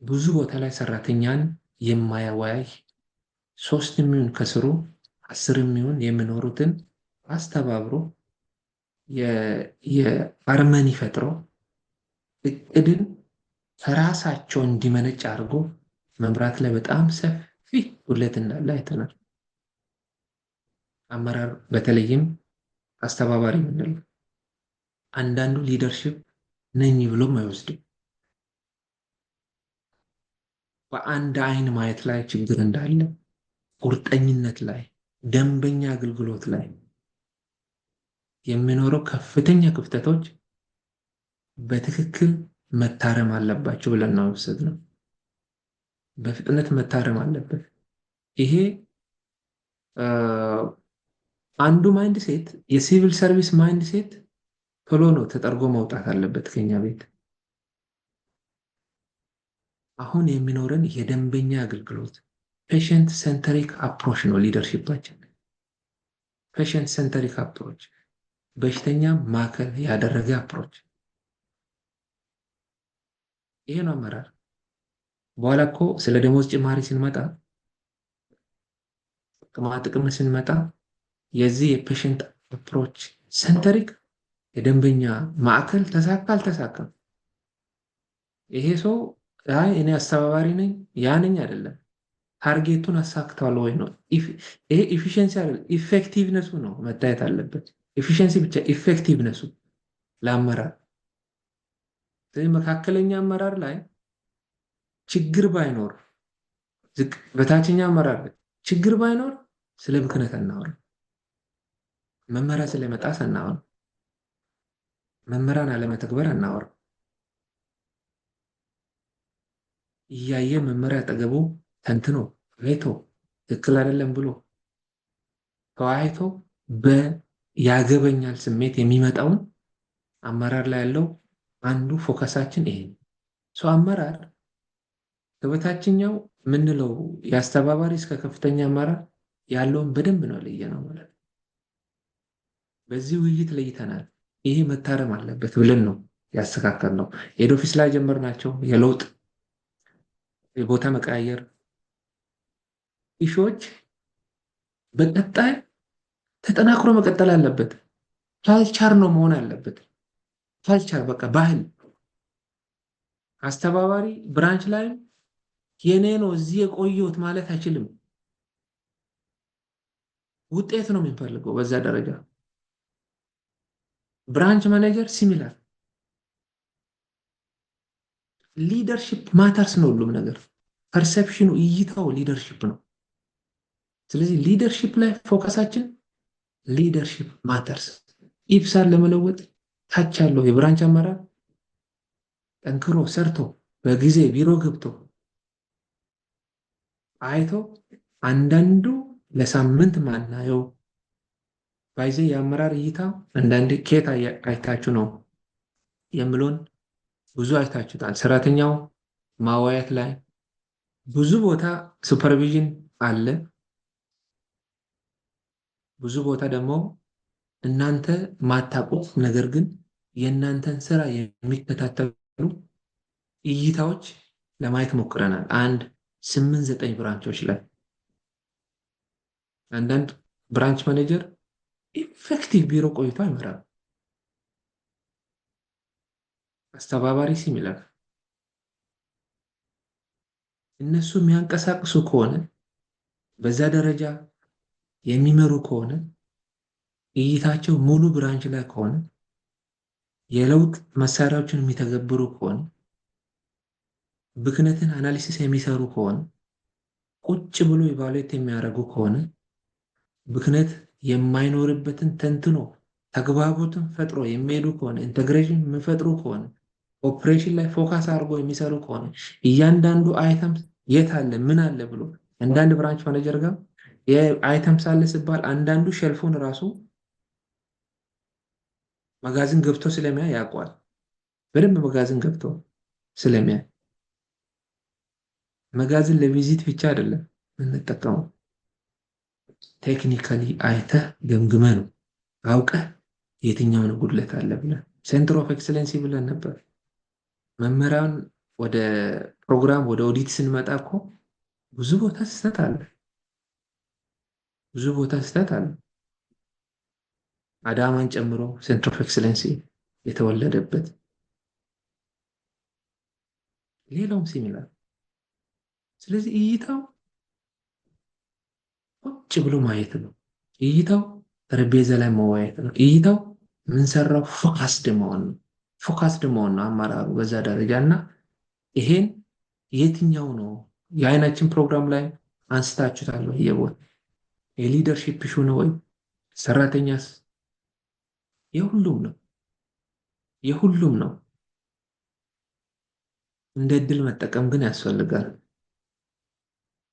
ብዙ ቦታ ላይ ሰራተኛን የማያወያይ 3 የሚሆን ከስሩ 10 የሚሆን የሚኖሩትን አስተባብሮ የአርመኒ ፈጥሮ እቅድን ከራሳቸው እንዲመነጭ አድርጎ መምራት ላይ በጣም ሰፊ ጉድለት እንዳለ አይተናል። አመራር በተለይም አስተባባሪ የምንለው አንዳንዱ ሊደርሺፕ ነኝ ብሎም አይወስድም። በአንድ አይን ማየት ላይ ችግር እንዳለ፣ ቁርጠኝነት ላይ፣ ደንበኛ አገልግሎት ላይ የሚኖረው ከፍተኛ ክፍተቶች በትክክል መታረም አለባቸው ብለን ነው የወሰድነው። በፍጥነት መታረም አለበት። ይሄ አንዱ ማይንድ ሴት የሲቪል ሰርቪስ ማይንድ ሴት ቶሎ ነው ተጠርጎ መውጣት አለበት ከኛ ቤት። አሁን የሚኖረን የደንበኛ አገልግሎት ፔሸንት ሴንተሪክ አፕሮች ነው ሊደርሺፓችን። ፔሸንት ሴንተሪክ አፕሮች፣ በሽተኛ ማዕከል ያደረገ አፕሮች። ይሄ ነው አመራር። በኋላ እኮ ስለ ደሞዝ ጭማሪ ስንመጣ፣ ጥቅማ ጥቅም ስንመጣ የዚህ የፔሸንት አፕሮች ሴንተሪክ የደንበኛ ማዕከል ተሳካ አልተሳካም፣ ይሄ ሰው አይ እኔ አስተባባሪ ነኝ ያ ነኝ አይደለም፣ ታርጌቱን አሳክተዋል ወይ ነው። ይሄ ኢፊሽንሲ አይደለም፣ ኢፌክቲቭነሱ ነው መታየት አለበት። ኢፊሽንሲ ብቻ ኢፌክቲቭነሱ ለአመራር። ስለዚህ መካከለኛ አመራር ላይ ችግር ባይኖር፣ በታችኛ አመራር ላይ ችግር ባይኖር ስለ ብክነት አናወራም፣ መመሪያ ስለ መጣስ አናወራም፣ መመሪያን አለመተግበር አናወራም። እያየ መመሪያ አጠገቡ ተንትኖ አይቶ ትክክል አይደለም ብሎ ተወያይቶ ያገበኛል ስሜት የሚመጣውን አመራር ላይ ያለው አንዱ ፎከሳችን ይሄ ነው። ሰው አመራር ከበታችኛው ምንለው የአስተባባሪ እስከ ከፍተኛ አመራር ያለውን በደንብ ነው ለየነው ማለት ነው። በዚህ ውይይት ለይተናል። ይሄ መታረም አለበት ብለን ነው ያስተካከልነው። ሄድ ኦፊስ ላይ ጀመርናቸው የለውጥ የቦታ መቀያየር ኢሹዎች በቀጣይ ተጠናክሮ መቀጠል አለበት። ካልቸር ነው መሆን አለበት። ካልቸር በቃ ባህል። አስተባባሪ ብራንች ላይ የኔ ነው እዚህ የቆየሁት ማለት አይችልም። ውጤት ነው የሚፈልገው በዛ ደረጃ። ብራንች ማኔጀር ሲሚላር። ሊደርሺፕ ማተርስ ነው ሁሉም ነገር። ፐርሰፕሽኑ እይታው ሊደርሺፕ ነው። ስለዚህ ሊደርሺፕ ላይ ፎከሳችን ሊደርሺፕ ማተርስ። ኢፕሳን ለመለወጥ ታች ያለው የብራንች አመራር ጠንክሮ ሰርቶ በጊዜ ቢሮ ገብቶ አይቶ አንዳንዱ ለሳምንት ማናየው ባይዜ የአመራር እይታ አንዳንዴ ኬት አይታችሁ ነው የምሎን ብዙ አይታችሁታል። ሰራተኛው ማዋያት ላይ ብዙ ቦታ ሱፐርቪዥን አለ። ብዙ ቦታ ደግሞ እናንተ ማታውቁት ነገር ግን የእናንተን ስራ የሚከታተሉ እይታዎች ለማየት ሞክረናል። 8-9 ብራንቾች ላይ አንዳንድ ብራንች ማኔጀር ኢፌክቲቭ ቢሮ ቆይቶ አይመራም። አስተባባሪ ሲሚላር እነሱ የሚያንቀሳቅሱ ከሆነ በዛ ደረጃ የሚመሩ ከሆነ እይታቸው ሙሉ ብራንች ላይ ከሆነ የለውጥ መሳሪያዎችን የሚተገብሩ ከሆነ ብክነትን አናሊሲስ የሚሰሩ ከሆነ ቁጭ ብሎ ኢቫሉዌት የሚያደርጉ ከሆነ ብክነት የማይኖርበትን ተንትኖ ተግባቦትን ፈጥሮ የሚሄዱ ከሆነ ኢንተግሬሽን የሚፈጥሩ ከሆነ ኦፕሬሽን ላይ ፎካስ አድርጎ የሚሰሩ ከሆነ እያንዳንዱ አይተም የት አለ ምን አለ ብሎ አንዳንድ ብራንች ማኔጀር ጋር የአይተምስ አለ ሲባል አንዳንዱ ሸልፉን ራሱ መጋዘን ገብቶ ስለሚያ ያውቀዋል። በደንብ መጋዘን ገብቶ ስለሚያ መጋዘን ለቪዚት ብቻ አይደለም የምንጠቀመው። ቴክኒካሊ አይተህ ገምግመህ ነው አውቀህ የትኛውን ጉድለት አለ ብለን ሴንተር ኦፍ ኤክሰለንሲ ብለን ነበር። መመሪያውን ወደ ፕሮግራም ወደ ኦዲት ስንመጣ እኮ ብዙ ቦታ ስህተት አለ። ብዙ ቦታ ስህተት አለ። አዳማን ጨምሮ ሴንተር ኦፍ ኤክሰለንሲ የተወለደበት ሌላውም ሲሚላር። ስለዚህ እይታው ቁጭ ብሎ ማየት ነው። እይታው ጠረጴዛ ላይ መወያየት ነው። እይታው የምንሰራው ፎካስድ መሆን ነው። ፎካስድ መሆን ነው አመራሩ በዛ ደረጃ እና ይሄን የትኛው ነው የአይናችን ፕሮግራም ላይ አንስታችሁታል ወይ? የቦታ የሊደርሺፕ ኢሹ ነው ወይ? ሰራተኛስ? የሁሉም ነው። የሁሉም ነው። እንደ እድል መጠቀም ግን ያስፈልጋል።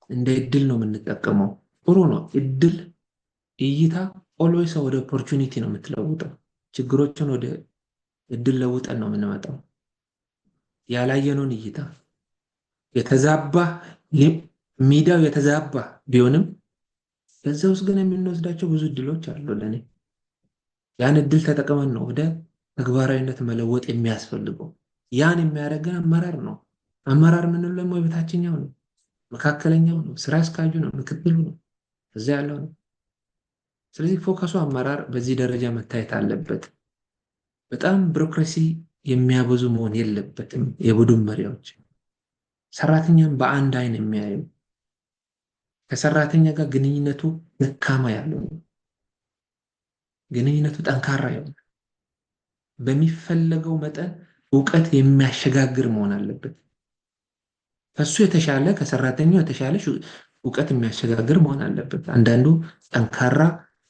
እንደ እድል ነው የምንጠቀመው። ጥሩ ነው እድል። እይታ ኦልዌይስ ወደ ኦፖርቹኒቲ ነው የምትለውጠው። ችግሮችን ወደ እድል ለውጠን ነው የምንመጣው። ያላየነውን እይታ የተዛባ ሚዲያው የተዛባ ቢሆንም በዛ ውስጥ ግን የምንወስዳቸው ብዙ እድሎች አሉ። ለኔ ያን እድል ተጠቅመን ነው ወደ ተግባራዊነት መለወጥ የሚያስፈልገው። ያን የሚያደርገን አመራር ነው። አመራር ምንለው ደግሞ የበታችኛው ነው፣ መካከለኛው ነው፣ ስራ አስኪያጁ ነው፣ ምክትሉ ነው፣ እዛ ያለው ነው። ስለዚህ ፎከሱ አመራር በዚህ ደረጃ መታየት አለበት። በጣም ቢሮክራሲ የሚያበዙ መሆን የለበትም። የቡድን መሪዎች ሰራተኛን በአንድ አይን የሚያዩ ከሰራተኛ ጋር ግንኙነቱ ደካማ ያለው ግንኙነቱ ጠንካራ ያለው በሚፈለገው መጠን እውቀት የሚያሸጋግር መሆን አለበት። ከሱ የተሻለ ከሰራተኛው የተሻለ እውቀት የሚያሸጋግር መሆን አለበት። አንዳንዱ ጠንካራ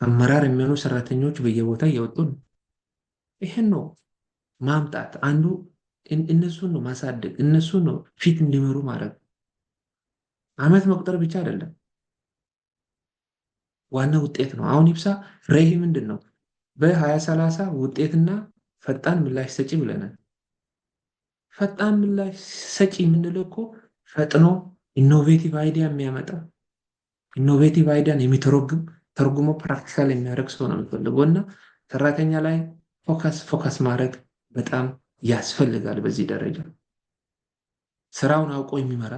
አመራር የሚሆኑ ሰራተኞች በየቦታ እየወጡ ነው። ይሄን ነው ማምጣት። አንዱ እነሱን ነው ማሳደግ፣ እነሱን ነው ፊት እንዲመሩ ማድረግ። አመት መቁጠር ብቻ አይደለም፣ ዋና ውጤት ነው። አሁን ይብሳ ሬሂ ምንድን ነው በ2030 ውጤትና ፈጣን ምላሽ ሰጪ ብለናል። ፈጣን ምላሽ ሰጪ የምንለው እኮ ፈጥኖ ኢኖቬቲቭ አይዲያ የሚያመጣ ኢኖቬቲቭ አይዲያን የሚተረጉም ተርጉሞ ፕራክቲካል የሚያደርግ ሰው ነው የሚፈልገው እና ሰራተኛ ላይ ፎከስ ማድረግ በጣም ያስፈልጋል። በዚህ ደረጃ ስራውን አውቆ የሚመራ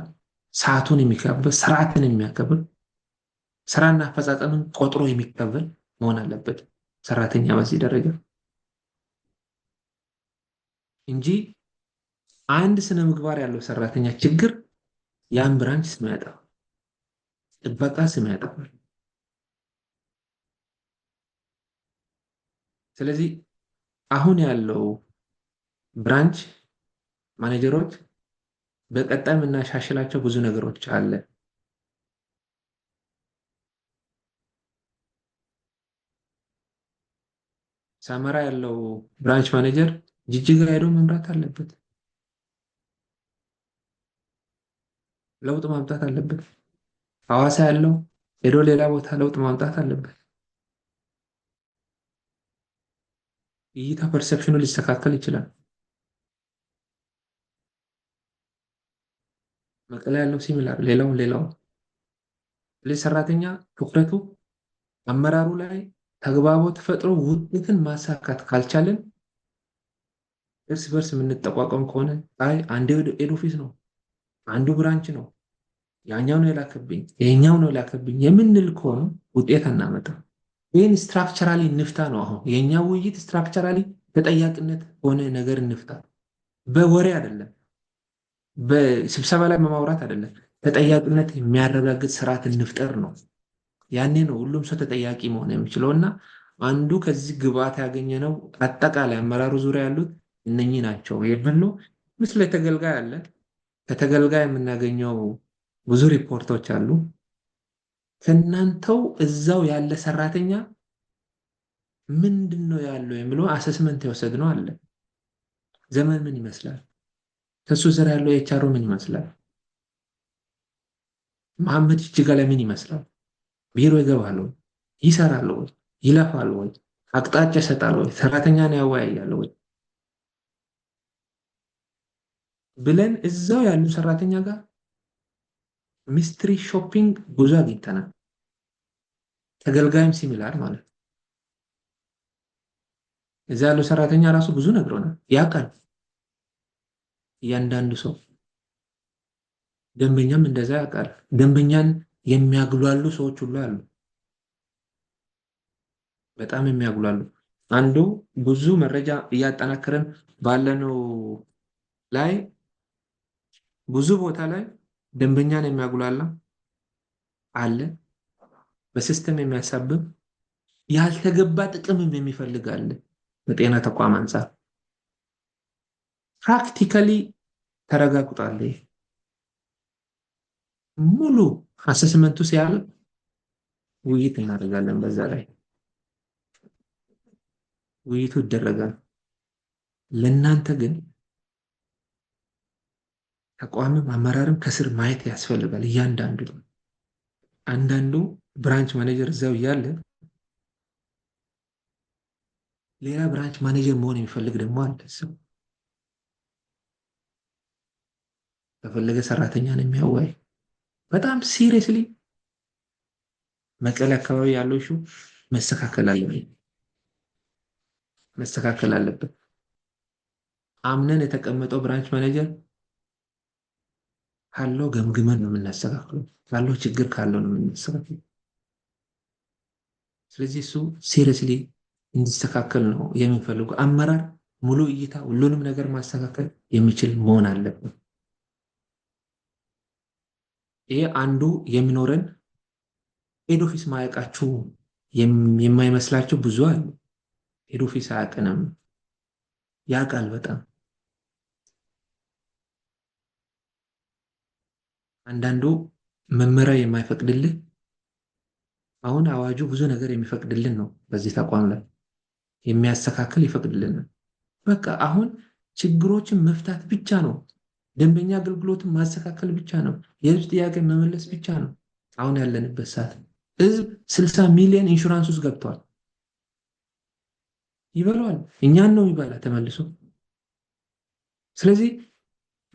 ሰዓቱን የሚከብር ስርዓትን የሚያከብር ስራና አፈጻጸምን ቆጥሮ የሚቀበል መሆን አለበት ሰራተኛ በዚህ ደረጃ እንጂ አንድ ስነ ምግባር ያለው ሰራተኛ ችግር ያን ብራንች ስም ያጠፋል፣ ጥበቃ ስም ያጠፋል። ስለዚህ አሁን ያለው ብራንች ማኔጀሮች በቀጣይ የምናሻሽላቸው ብዙ ነገሮች አለ። ሰመራ ያለው ብራንች ማኔጀር ጅጅጋ ሄዶ መምራት አለበት፣ ለውጥ ማምጣት አለበት። ሐዋሳ ያለው ሄዶ ሌላ ቦታ ለውጥ ማምጣት አለበት። እይታ ፐርሰፕሽኑ ሊስተካከል ይችላል። መቀሌ ያለው ሲሚላር ሌላው ስለዚህ ሰራተኛ ትኩረቱ አመራሩ ላይ ተግባቦት ፈጥሮ ውጤትን ማሳካት ካልቻለን እርስ በርስ የምንጠቋቋም ከሆነ አይ አንዱ ሄድ ኦፊስ ነው፣ አንዱ ብራንች ነው፣ ያኛው ነው የላከብኝ፣ ይሄኛው ነው የላከብኝ የምንል ከሆነ ውጤት አናመጣም። ይህን ስትራክቸራሊ እንፍታ ነው አሁን የኛ ውይይት። ስትራክቸራሊ ተጠያቂነት ሆነ ነገር እንፍታ። በወሬ አይደለም፣ በስብሰባ ላይ በማውራት አይደለም። ተጠያቂነት የሚያረጋግጥ ስርዓት እንፍጠር ነው። ያኔ ነው ሁሉም ሰው ተጠያቂ መሆን የሚችለው። እና አንዱ ከዚህ ግብአት ያገኘነው አጠቃላይ አመራሩ ዙሪያ ያሉት እነኚህ ናቸው የምንለው። ምስለ ተገልጋይ አለ። ከተገልጋይ የምናገኘው ብዙ ሪፖርቶች አሉ። ከእናንተው እዛው ያለ ሰራተኛ ምንድን ነው ያለው የሚለው አሰስመንት የወሰድነው አለ። ዘመን ምን ይመስላል? ከሱ ስር ያለው የቻሮ ምን ይመስላል? መሐመድ ጅጅጋ ላይ ምን ይመስላል? ቢሮ ይገባል ወይ? ይሰራል ወይ? ይለፋል ወይ? አቅጣጫ ይሰጣል ወይ? ሰራተኛን ያወያያል ወይ ብለን እዛው ያሉ ሰራተኛ ጋር ሚስትሪ ሾፒንግ ብዙ አግኝተናል። ተገልጋይም ሲሚላር ማለት ነው። እዛ ያለው ሰራተኛ ራሱ ብዙ ነግሮናል፣ ያውቃል እያንዳንዱ ሰው። ደንበኛም እንደዛ ያውቃል። ደንበኛን የሚያግሏሉ ሰዎች ሁሉ አሉ፣ በጣም የሚያግሏሉ። አንዱ ብዙ መረጃ እያጠናከረን ባለነው ላይ ብዙ ቦታ ላይ ደንበኛን የሚያጉላላ አለ፣ በሲስተም የሚያሳብብ ያልተገባ ጥቅምም የሚፈልግ አለ። በጤና ተቋም አንፃር ፕራክቲካሊ ተረጋግጧል። ሙሉ አሰስመንቱ ሲያልቅ ውይይት እናደርጋለን። በዛ ላይ ውይይቱ ይደረጋል። ለእናንተ ግን ተቋምም አመራርም ከስር ማየት ያስፈልጋል። እያንዳንዱ አንዳንዱ ብራንች ማኔጀር እዛው እያለ ሌላ ብራንች ማኔጀር መሆን የሚፈልግ ደግሞ አለ። ሰው ከፈለገ ሰራተኛን የሚያዋይ በጣም ሲሪየስሊ መቀሌ አካባቢ ያለው ሹ መስተካከል አለበት። አምነን የተቀመጠው ብራንች ማኔጀር ካለው ገምግመን ነው የምናስተካክለው። ካለው ችግር ካለው ነው የምናስተካክለው። ስለዚህ እሱ ሲሪየስሊ እንዲስተካከል ነው የምንፈልገው። አመራር ሙሉ እይታ ሁሉንም ነገር ማስተካከል የሚችል መሆን አለበት። ይሄ አንዱ የሚኖረን ሄድ ኦፊስ ማያውቃችሁ የማይመስላችሁ ብዙ አሉ። ሄድ ኦፊስ አያውቅንም፣ ያውቃል በጣም። አንዳንዱ መመሪያ የማይፈቅድልህ፣ አሁን አዋጁ ብዙ ነገር የሚፈቅድልን ነው። በዚህ ተቋም ላይ የሚያስተካክል ይፈቅድልናል። በቃ አሁን ችግሮችን መፍታት ብቻ ነው። ደንበኛ አገልግሎትን ማስተካከል ብቻ ነው። የህዝብ ጥያቄ መመለስ ብቻ ነው። አሁን ያለንበት ሰዓት ህዝብ 60 ሚሊዮን ኢንሹራንስ ውስጥ ገብቷል። ይበላዋል፣ እኛን ነው ይበላ ተመልሶ። ስለዚህ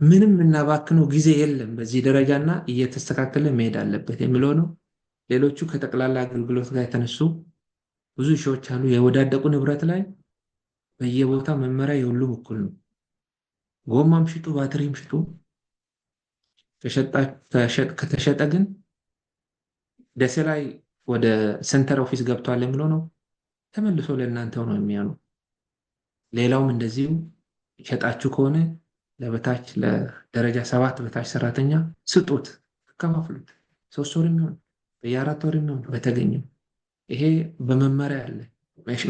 ምንም እናባክነው ጊዜ የለም። በዚህ ደረጃና እየተስተካከለ መሄድ አለበት የሚለው ነው። ሌሎቹ ከጠቅላላ አገልግሎት ጋር የተነሱ ብዙ ሺዎች አሉ። የወዳደቁ ንብረት ላይ በየቦታው መመሪያ የሁሉም እኩል ነው። ጎማም ሽጡ፣ ባትሪም ሽጡ። ከተሸጠ ግን ደሴ ላይ ወደ ሴንተር ኦፊስ ገብቷል የሚለው ነው ተመልሶ ለእናንተው ነው የሚሆነው። ሌላውም እንደዚሁ ሸጣችሁ ከሆነ ለበታች ለደረጃ 7 በታች ሰራተኛ ስጡት፣ ከፋፍሉት። 3 ወር የሚሆን በየ4 ወር የሚሆን በተገኘው። ይሄ በመመሪያ አለ።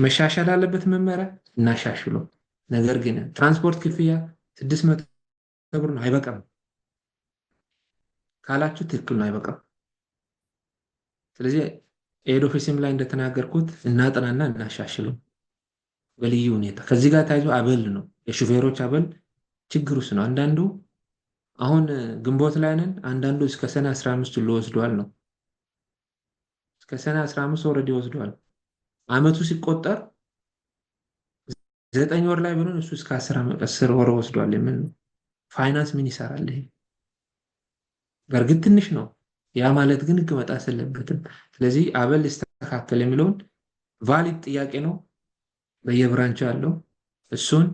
መሻሻል አለበት መመሪያ እናሻሽለው። ነገር ግን ትራንስፖርት ክፍያ 600 ብር ነው አይበቃም ካላችሁ ትክክል ነው፣ አይበቃም። ስለዚህ ሄድ ኦፊስም ላይ እንደተናገርኩት እናጥናና እናሻሽለው በልዩ ሁኔታ። ከዚህ ጋር ታይዞ አበል ነው የሹፌሮች አበል ችግር ውስጥ ነው። አንዳንዱ አሁን ግንቦት ላይ ነን፣ አንዳንዱ እስከ ሰኔ 15 ሁሉ ወስዷል ነው። እስከ ሰኔ 15 ኦልሬዲ ወስዷል። አመቱ ሲቆጠር 9 ወር ላይ ብሎን እሱ እስከ 10 ወር ወስዷል። የምን ፋይናንስ ምን ይሰራል? ይሄ በእርግጥ ትንሽ ነው፣ ያ ማለት ግን ህግ መጣስ የለበትም። ስለዚህ አበል ይስተካከል የሚለውን ቫሊድ ጥያቄ ነው በየብራንቹ ያለው እሱን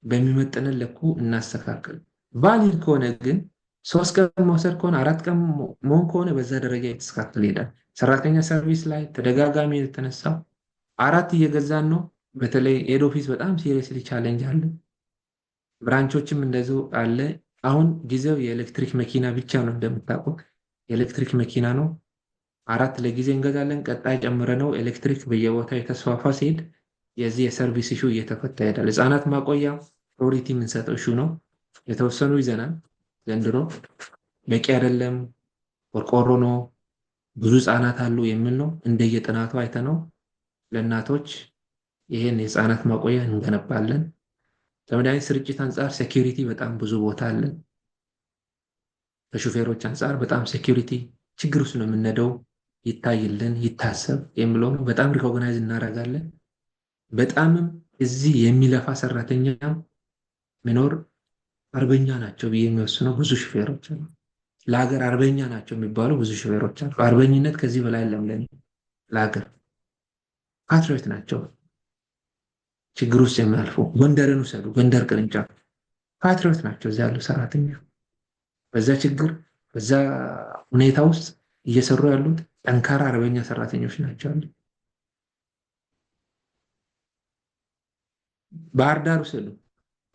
በሚመጥንን ልኩ እናስተካክል። ቫሊድ ከሆነ ግን 3 ቀን መውሰድ ከሆነ 4 ቀን መሆን ከሆነ በዛ ደረጃ የተስተካከል ይሄዳል። ሰራተኛ ሰርቪስ ላይ ተደጋጋሚ የተነሳው 4 እየገዛን ነው። በተለይ ሄድ ኦፊስ በጣም ሲሪየስሊ ቻሌንጅ አለ። ብራንቾችም እንደዚሁ አለ። አሁን ጊዜው የኤሌክትሪክ መኪና ብቻ ነው እንደምታውቁት የኤሌክትሪክ መኪና ነው። 4 ለጊዜ እንገዛለን። ቀጣይ ጨምረ ነው ኤሌክትሪክ በየቦታው የተስፋፋ ሲሄድ የዚህ የሰርቪስ ኢሹ እየተፈታ ይሄዳል። ህፃናት ማቆያ ፕራዮሪቲ የምንሰጠው ኢሹ ነው። የተወሰኑ ይዘናል። ዘንድሮ በቂ አይደለም፣ ቆርቆሮ ነው፣ ብዙ ህፃናት አሉ የሚል ነው። እንደየጥናቱ አይተነው ለእናቶች ይሄን የህፃናት ማቆያ እንገነባለን። ከመድኃኒት ስርጭት አንጻር ሴኪሪቲ በጣም ብዙ ቦታ አለን። ከሹፌሮች አንጻር በጣም ሴኪሪቲ ችግር ውስጥ ነው የምንሄደው። ይታይልን ይታሰብ የሚለው ነው። በጣም ሪኮግናይዝ እናደርጋለን። በጣምም እዚህ የሚለፋ ሰራተኛ መኖር አርበኛ ናቸው ብዬ የሚወስነው ብዙ ሹፌሮች አሉ። ለሀገር አርበኛ ናቸው የሚባሉ ብዙ ሹፌሮች አሉ። አርበኝነት ከዚህ በላይ ለምለን ለሀገር ፓትሪዮት ናቸው። ችግር ውስጥ የሚያልፉ ጎንደርን ውሰዱ። ጎንደር ቅርንጫፍ ፓትሪዮት ናቸው እዚያ ያሉ ሰራተኛ። በዛ ችግር በዛ ሁኔታ ውስጥ እየሰሩ ያሉት ጠንካራ አርበኛ ሰራተኞች ናቸው አሉ። ባህር ዳር ውሰዱ።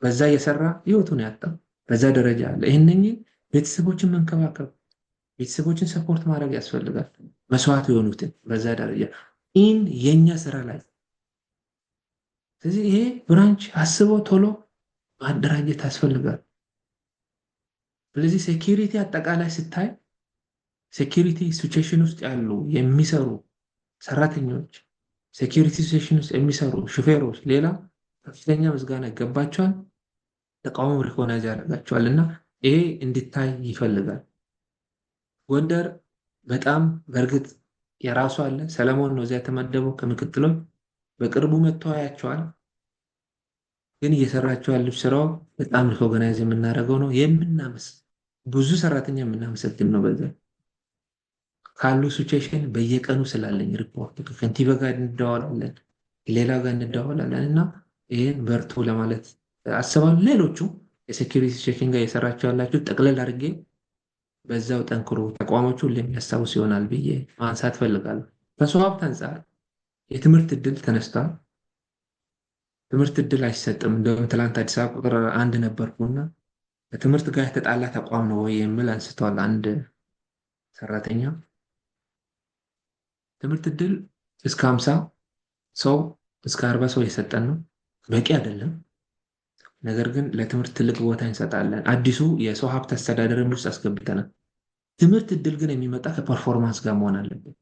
በዛ እየሰራ ህይወቱን ያጣው በዛ ደረጃ አለ። ይህንን ቤተሰቦችን መንከባከብ ቤተሰቦችን ሰፖርት ማድረግ ያስፈልጋል። መስዋዕት የሆኑትን በዛ ደረጃ ኢን የኛ ስራ ላይ ስለዚህ ይሄ ብራንች አስቦ ቶሎ ማደራጀት ያስፈልጋል። ስለዚህ ሴኪሪቲ አጠቃላይ ስታይ ሴኪሪቲ ሲቹዌሽን ውስጥ ያሉ የሚሰሩ ሰራተኞች ሴኪሪቲ ሲቹዌሽን ውስጥ የሚሰሩ ሹፌሮች ሌላ ከፍተኛ ምስጋና ይገባቸዋል። ተቃውሞ ሪኮግናይዝ ያደርጋቸዋል እና ይሄ እንዲታይ ይፈልጋል። ጎንደር በጣም በእርግጥ የራሱ አለ። ሰለሞን ነው እዚያ የተመደበው ከምክትሎች በቅርቡ መጥቶ ያያቸዋል። ግን እየሰራቸው ያለው ስራው በጣም ሪኮግናይዝ የምናደርገው ነው። ብዙ ሰራተኛ የምናመሰግን ነው። በዛ ካሉ ሲቹዌሽን በየቀኑ ስላለኝ ሪፖርት ከከንቲባ ጋር እንደዋወላለን፣ ሌላ ጋር እንደዋወላለን እና ይሄን በርቱ ለማለት አስባለሁ። ሌሎቹ የሴኩሪቲ ሲቹዌሽን ጋር የሰራቸው ያላችሁ ጠቅለል አድርጌ በዛው ጠንክሩ፣ ተቋሞቹ የሚያስታውስ ይሆናል ብዬ ማንሳት ፈልጋለሁ። ከሰው ሀብት አንጻር የትምህርት እድል ተነስቷል። ትምህርት እድል አይሰጥም። እንደውም ትላንት አዲስ አበባ ቁጥር 1 ነበርኩና ከትምህርት ጋር የተጣላ ተቋም ነው ወይ የሚል አንስተዋል አንድ ሰራተኛ። ትምህርት እድል እስከ 50 ሰው እስከ 40 ሰው የሰጠን ነው። በቂ አይደለም። ነገር ግን ለትምህርት ትልቅ ቦታ እንሰጣለን። አዲሱ የሰው ሀብት አስተዳደርን ውስጥ አስገብተናል። ትምህርት እድል ግን የሚመጣ ከፐርፎርማንስ ጋር መሆን አለበት።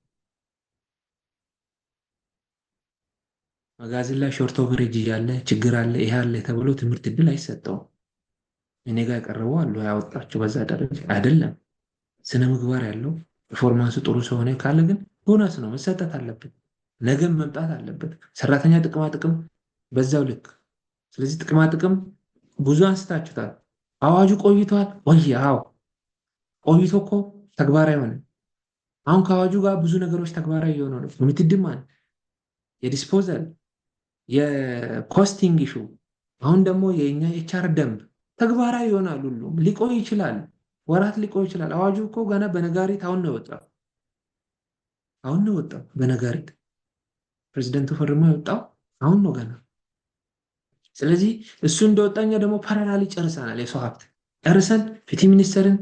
መጋዘን ላይ ሾርት ኦቨሬጅ እያለ ችግር አለ ይሄ አለ ተብሎ ትምህርት እድል አይሰጠውም። እኔ ጋር ያቀረቡ አሉ ያወጣቸው በዛ ደረጃ አይደለም። ስነ ምግባር ያለው ፐርፎርማንሱ ጥሩ ሰሆነ ካለ ግን ቦነስ ነው መሰጠት አለበት። ነገም መምጣት አለበት። ሰራተኛ ጥቅማ ጥቅም በዛው ልክ። ስለዚህ ጥቅማ ጥቅም ብዙ አንስታችሁታል። አዋጁ ቆይቷል ወይ? አዎ ቆይቶ እኮ ተግባራዊ ሆነ። አሁን ከአዋጁ ጋር ብዙ ነገሮች ተግባራዊ የሆኑ ነው። ኮሚቴ የዲስፖዛል የኮስቲንግ ኢሹ አሁን ደግሞ የኛ ኤችአር ደንብ ተግባራዊ ይሆናል። ሁሉም ሊቆይ ይችላል፣ ወራት ሊቆይ ይችላል። አዋጁ እኮ ገና በነጋሪት አሁን ነው የወጣው በነጋሪት ፕሬዝዳንቱ ፈርሞ የወጣው አሁን ነው ገና። ስለዚህ እሱ እንደወጣኛ ደግሞ ፓራላሊ ጨርሰናል። የሰው ሀብት ጨርሰን ፍትህ ሚኒስተርን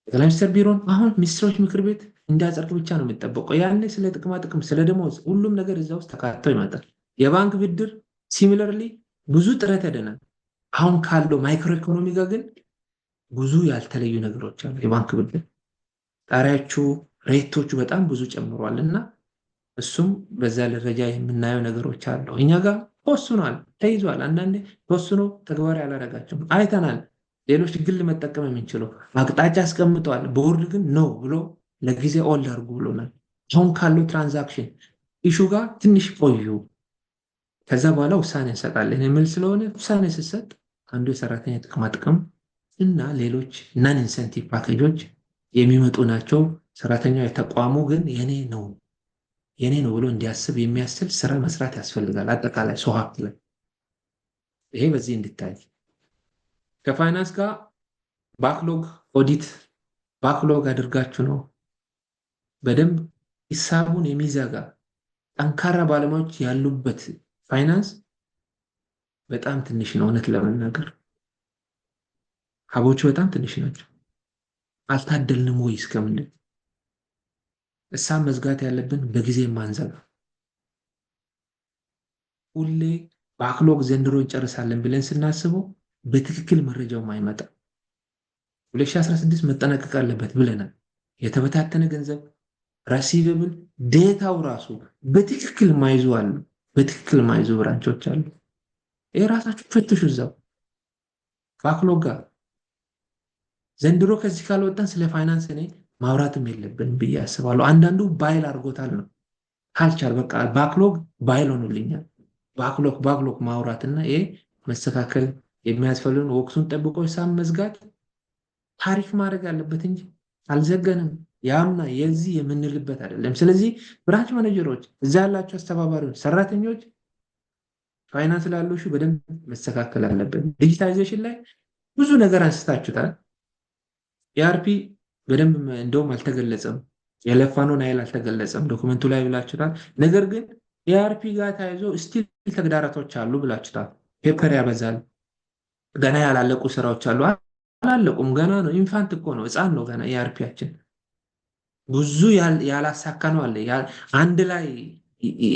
ጠቅላይ ሚኒስትር ቢሮን አሁን ሚኒስትሮች ምክር ቤት እንዲያጸድቅ ብቻ ነው የሚጠበቀው። ያኔ ስለ ጥቅማ ጥቅም ስለ ደሞዝ ሁሉም ነገር እዛ ውስጥ ተካቶ ይመጣል። የባንክ ብድር ሲሚለርሊ ብዙ ጥረት ያደናል። አሁን ካለው ማይክሮ ኢኮኖሚ ጋር ግን ብዙ ያልተለዩ ነገሮች አሉ። የባንክ ብድር ጣሪያቹ ሬቶቹ በጣም ብዙ ጨምሯል እና እሱም በዛ ደረጃ የምናየው ነገሮች አሉ። እኛ ጋር ተወስኗል፣ ተይዟል። አንዳንዴ ተወስኖ ተግባራዊ ያላደረጋቸውም አይተናል። ሌሎች ግል መጠቀም የምንችለው አቅጣጫ አስቀምጠዋል። ቦርድ ግን ነው ብሎ ለጊዜ ኦልድ አድርጉ ብሎናል። አሁን ካለው ትራንዛክሽን ኢሹ ጋር ትንሽ ቆዩ፣ ከዛ በኋላ ውሳኔ እንሰጣለን የሚል ስለሆነ ውሳኔ ሲሰጥ አንዱ የሰራተኛ ጥቅማ ጥቅም እና ሌሎች ናን ኢንሰንቲቭ ፓኬጆች የሚመጡ ናቸው። ሰራተኛው የተቋሙ ግን የኔ ነው ብሎ እንዲያስብ የሚያስችል ስራ መስራት ያስፈልጋል። አጠቃላይ ሰው ሀብት ላይ ይሄ በዚህ እንድታይ ከፋይናንስ ጋር ባክሎግ ኦዲት ባክሎግ አድርጋችሁ ነው በደንብ ሂሳቡን የሚዘጋ ጠንካራ ባለሙያዎች ያሉበት ፋይናንስ በጣም ትንሽ ነው። እውነት ለመናገር ሀቦቹ በጣም ትንሽ ናቸው። አልታደልንም ወይ እስከምንል እሳብ መዝጋት ያለብን በጊዜ ማንዘጋ ሁሌ ባክሎግ ዘንድሮ እንጨርሳለን ብለን ስናስበው በትክክል መረጃው ማይመጣ 2016 መጠናቀቅ አለበት ብለናል። የተበታተነ ገንዘብ ራሲቨብል ዴታው ራሱ በትክክል ማይዙ አሉ። በትክክል ማይዙ ብራንቾች አሉ። የራሳችሁ ፈትሹ እዛው ባክሎግ ጋር ዘንድሮ ከዚህ ካልወጣን ስለ ፋይናንስ እኔ ማውራትም የለብን ብዬ አስባለሁ። አንዳንዱ ባይል አድርጎታል ነው ካልቻል በቃ ባክሎግ ባይል ሆኖልኛል። ባክሎግ ማውራትና ይሄ መስተካከል የሚያስፈልገውን ወቅቱን ጠብቆ ሂሳብ መዝጋት ታሪክ ማድረግ አለበት እንጂ አልዘገንም ያምና የዚህ የምንልበት አይደለም። ስለዚህ ብራንች ማኔጀሮች፣ እዛ ያላችሁ አስተባባሪዎች፣ ሰራተኞች ፋይናንስ ላሉሽ በደንብ መስተካከል አለበት። ዲጂታይዜሽን ላይ ብዙ ነገር አንስታችሁታል። ኢአርፒ በደንብ እንደውም አልተገለጸም። የለፋነውን አይል አልተገለጸም ዶክመንቱ ላይ ብላችሁታል። ነገር ግን ኢአርፒ ጋር ተያይዞ ስቲል ተግዳሮቶች አሉ ብላችሁታል። ፔፐር ያበዛል። ገና ያላለቁ ስራዎች አሉ። አላለቁም፣ ገና ነው። ኢንፋንት እኮ ነው፣ ህፃን ነው ገና ኢአርፒያችን። ብዙ ያላሳካ ነው አለ። አንድ ላይ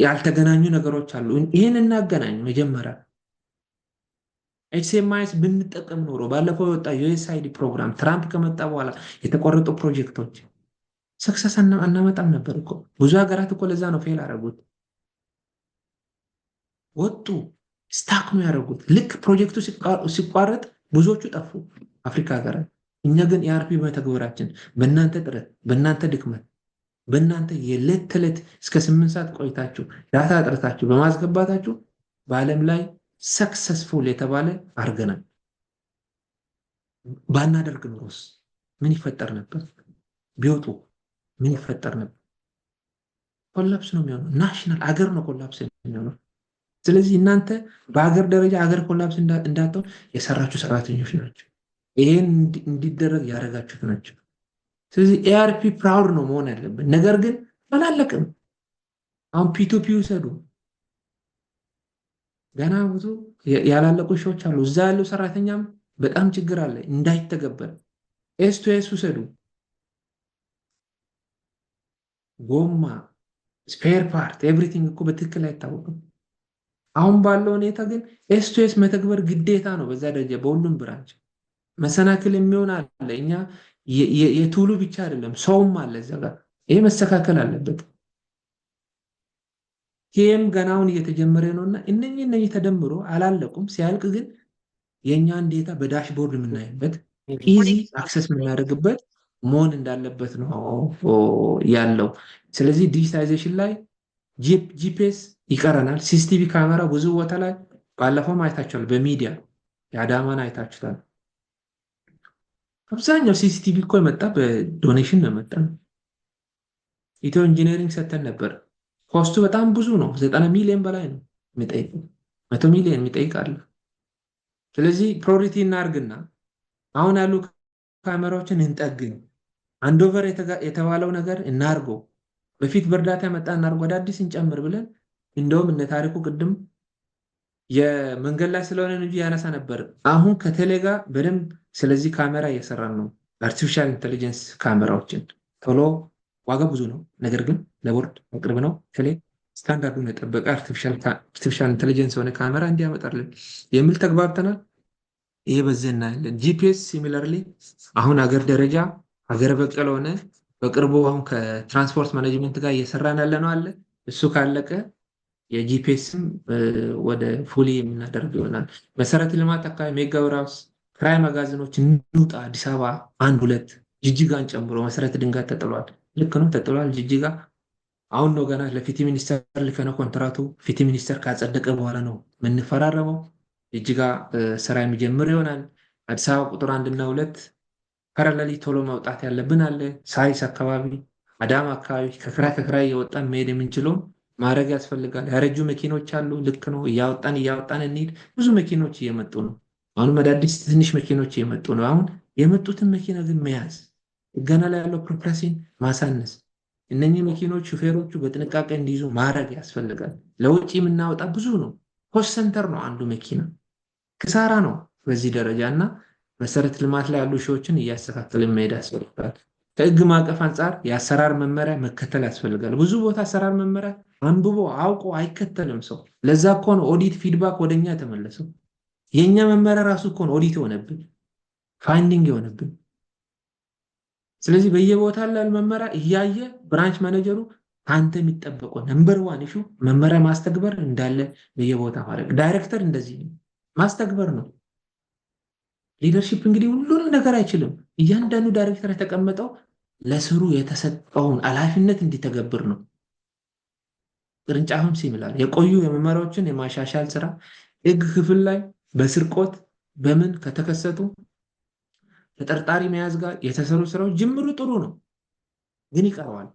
ያልተገናኙ ነገሮች አሉ። ይህን እናገናኝ መጀመሪያ። ኤችሲኤምአይኤስ ብንጠቀም ኖሮ ባለፈው የወጣ ዩኤስአይዲ ፕሮግራም ትራምፕ ከመጣ በኋላ የተቆረጡ ፕሮጀክቶች ሰክሰስ አናመጣም ነበር እኮ። ብዙ ሀገራት እኮ ለዛ ነው ፌል አደረጉት። ወጡ ስታክ ነው ያደረጉት። ልክ ፕሮጀክቱ ሲቋረጥ ብዙዎቹ ጠፉ አፍሪካ ሀገራት። እኛ ግን ኢአርፒ በተግበራችን በእናንተ ጥረት፣ በእናንተ ድክመት፣ በእናንተ የዕለት ተዕለት እስከ 8 ሰዓት ቆይታችሁ ዳታ አጥርታችሁ በማስገባታችሁ በዓለም ላይ ሰክሰስፉል የተባለ አድርገናል። ባናደርግ ኖሮስ ምን ይፈጠር ነበር? ቢወጡ ምን ይፈጠር ነበር? ኮላፕስ ነው የሚሆነው። ናሽናል አገር ነው ኮላፕስ የሚሆነው። ስለዚህ እናንተ በአገር ደረጃ አገር ኮላፕስ እንዳትሆን የሰራችሁ ሰራተኞች ናቸው። ይሄን እንዲደረግ ያደረጋችሁት ናቸው። ስለዚህ ኢአርፒ ፕራውድ ነው መሆን ያለብን። ነገር ግን አላለቅም። አሁን ፒቱፒ ውሰዱ፣ ገና ብዙ ያላለቁ ሾዎች አሉ። እዛ ያለው ሰራተኛም በጣም ችግር አለ እንዳይተገበር። ኤስ2ኤስ ውሰዱ፣ ጎማ፣ ስፔር ፓርት፣ ኤቭሪቲንግ እኮ በትክክል አይታወቅም። አሁን ባለው ሁኔታ ግን ኤስ2ኤስ መተግበር ግዴታ ነው። በዛ ደረጃ በሁሉም ብራንች መሰናክል የሚሆን አለ። እኛ የቱሉ ብቻ አይደለም ሰውም አለ እዛ ጋር። ይሄ መስተካከል አለበት። ይሄም ገናውን እየተጀመረ ነውና እነኚህ ተደምሮ አላለቁም። ሲያልቅ ግን የእኛን ዴታ በዳሽቦርድ የምናይበት ኢዚ አክሰስ የምናደርግበት መሆን እንዳለበት ነው ያለው። ስለዚህ ዲጂታይዜሽን ላይ ጂፒኤስ ይቀረናል። ሲሲቲቪ ካሜራ ብዙ ቦታ ላይ ባለፈው አይታችኋል። በሚዲያ የአዳማን አይታችሁታል። አብዛኛው ሲሲቲቪ እኮ የመጣ በዶኔሽን ነው የመጣ። ኢትዮ ኢንጂነሪንግ ሰተን ነበር። ኮስቱ በጣም ብዙ ነው። 90 ሚሊዮን በላይ ነው የሚጠይቅ፣ 100 ሚሊዮን የሚጠይቅ አለ። ስለዚህ ፕራዮሪቲ እናርግና አሁን ያሉ ካሜራዎችን እንጠግን። አንዶቨር የተባለው ነገር እናርገው። በፊት በእርዳታ ያመጣ እናርገው፣ አዳዲስ እንጨምር ብለን እንደውም እነ ታሪኩ ቅድም የመንገድ ላይ ስለሆነ እንጂ ያነሳ ነበር። አሁን ከቴሌ ጋር በደንብ ስለዚህ ካሜራ እየሰራን ነው። አርቲፊሻል ኢንተለጀንስ ካሜራዎችን ቶሎ ዋጋ ብዙ ነው፣ ነገር ግን ለቦርድ ቅርብ ነው። ቴሌ ስታንዳርዱን የጠበቀ አርቲፊሻል ኢንተለጀንስ የሆነ ካሜራ እንዲያመጣልን የሚል ተግባብተናል። ይሄ በዚህ እናያለን። ጂፒኤስ ሲሚላርሊ አሁን አገር ደረጃ ሀገር በቀል ሆነ በቅርቡ አሁን ከትራንስፖርት ማኔጅመንት ጋር እየሰራን ያለ ነው አለ። እሱ ካለቀ የጂፒኤስም ወደ ፉሊ የምናደርግ ይሆናል። መሰረተ ልማት አካባቢ ሜጋ ዌርሃውስ፣ ክራይ መጋዘኖች እንውጣ። አዲስ አበባ 1-2 ጅጅጋን ጨምሮ መሰረተ ድንጋይ ተጥሏል። ልክ ነው ተጥሏል። ጅጅጋ አሁን ነው ገና ለፍትህ ሚኒስተር ልከነው ኮንትራቱ ፍትህ ሚኒስተር ካጸደቀ በኋላ ነው የምንፈራረመው። ጅጅጋ ስራ የሚጀምር ይሆናል። አዲስ አበባ ቁጥር 1 እና 2 ፓራላሊ ቶሎ ማውጣት ያለብን አለ። ሳይስ አካባቢ፣ አዳማ አካባቢ ከክራይ እየወጣን መሄድ የምንችለው ማድረግ ያስፈልጋል። ያረጁ መኪኖች አሉ። ልክ ነው። እያወጣን እንሂድ። ብዙ መኪኖች እየመጡ ነው። አሁን አዳዲስ ትንሽ መኪኖች እየመጡ ነው። አሁን የመጡትን መኪና ግን መያዝ፣ ገና ላይ ያለው ፕሮግረሲን ማሳነስ፣ እነኚህ መኪኖች ሹፌሮቹ በጥንቃቄ እንዲይዙ ማድረግ ያስፈልጋል። ለውጭ የምናወጣ ብዙ ነው። ኮስት ሰንተር ነው አንዱ መኪና። ክሳራ ነው በዚህ ደረጃ እና መሰረተ ልማት ላይ ያሉ ሺዎችን እያስተካከልን መሄድ ያስፈልጋል። ከህግ ማዕቀፍ አንጻር የአሰራር መመሪያ መከተል ያስፈልጋል። ብዙ ቦታ አሰራር መመሪያ አንብቦ አውቆ አይከተልም ሰው። ለዛ እኮ ነው ኦዲት ፊድባክ ወደኛ የተመለሰው። የኛ መመሪያ ራሱ እኮ ነው ኦዲት የሆነብን፣ ፋይንዲንግ የሆነብን። ስለዚህ በየቦታ ላይ መመሪያ እያየ ብራንች ማኔጀሩ አንተ የሚጠበቀው ነምበር 1 ኢሹ መመሪያ ማስተግበር እንዳለ በየቦታ ማድረግ። ዳይሬክተር እንደዚህ ነው፣ ማስተግበር ነው። ሊደርሺፕ እንግዲህ ሁሉንም ነገር አይችልም። እያንዳንዱ ዳይሬክተር የተቀመጠው ለስሩ የተሰጠውን ኃላፊነት እንዲተገብር ነው። ቅርንጫፍም ሲምላል የቆዩ የመመሪያዎችን የማሻሻል ስራ ህግ ክፍል ላይ በስርቆት በምን ከተከሰቱ ተጠርጣሪ መያዝ ጋር የተሰሩ ስራዎች ጅምሩ ጥሩ ነው፣ ግን ይቀረዋል።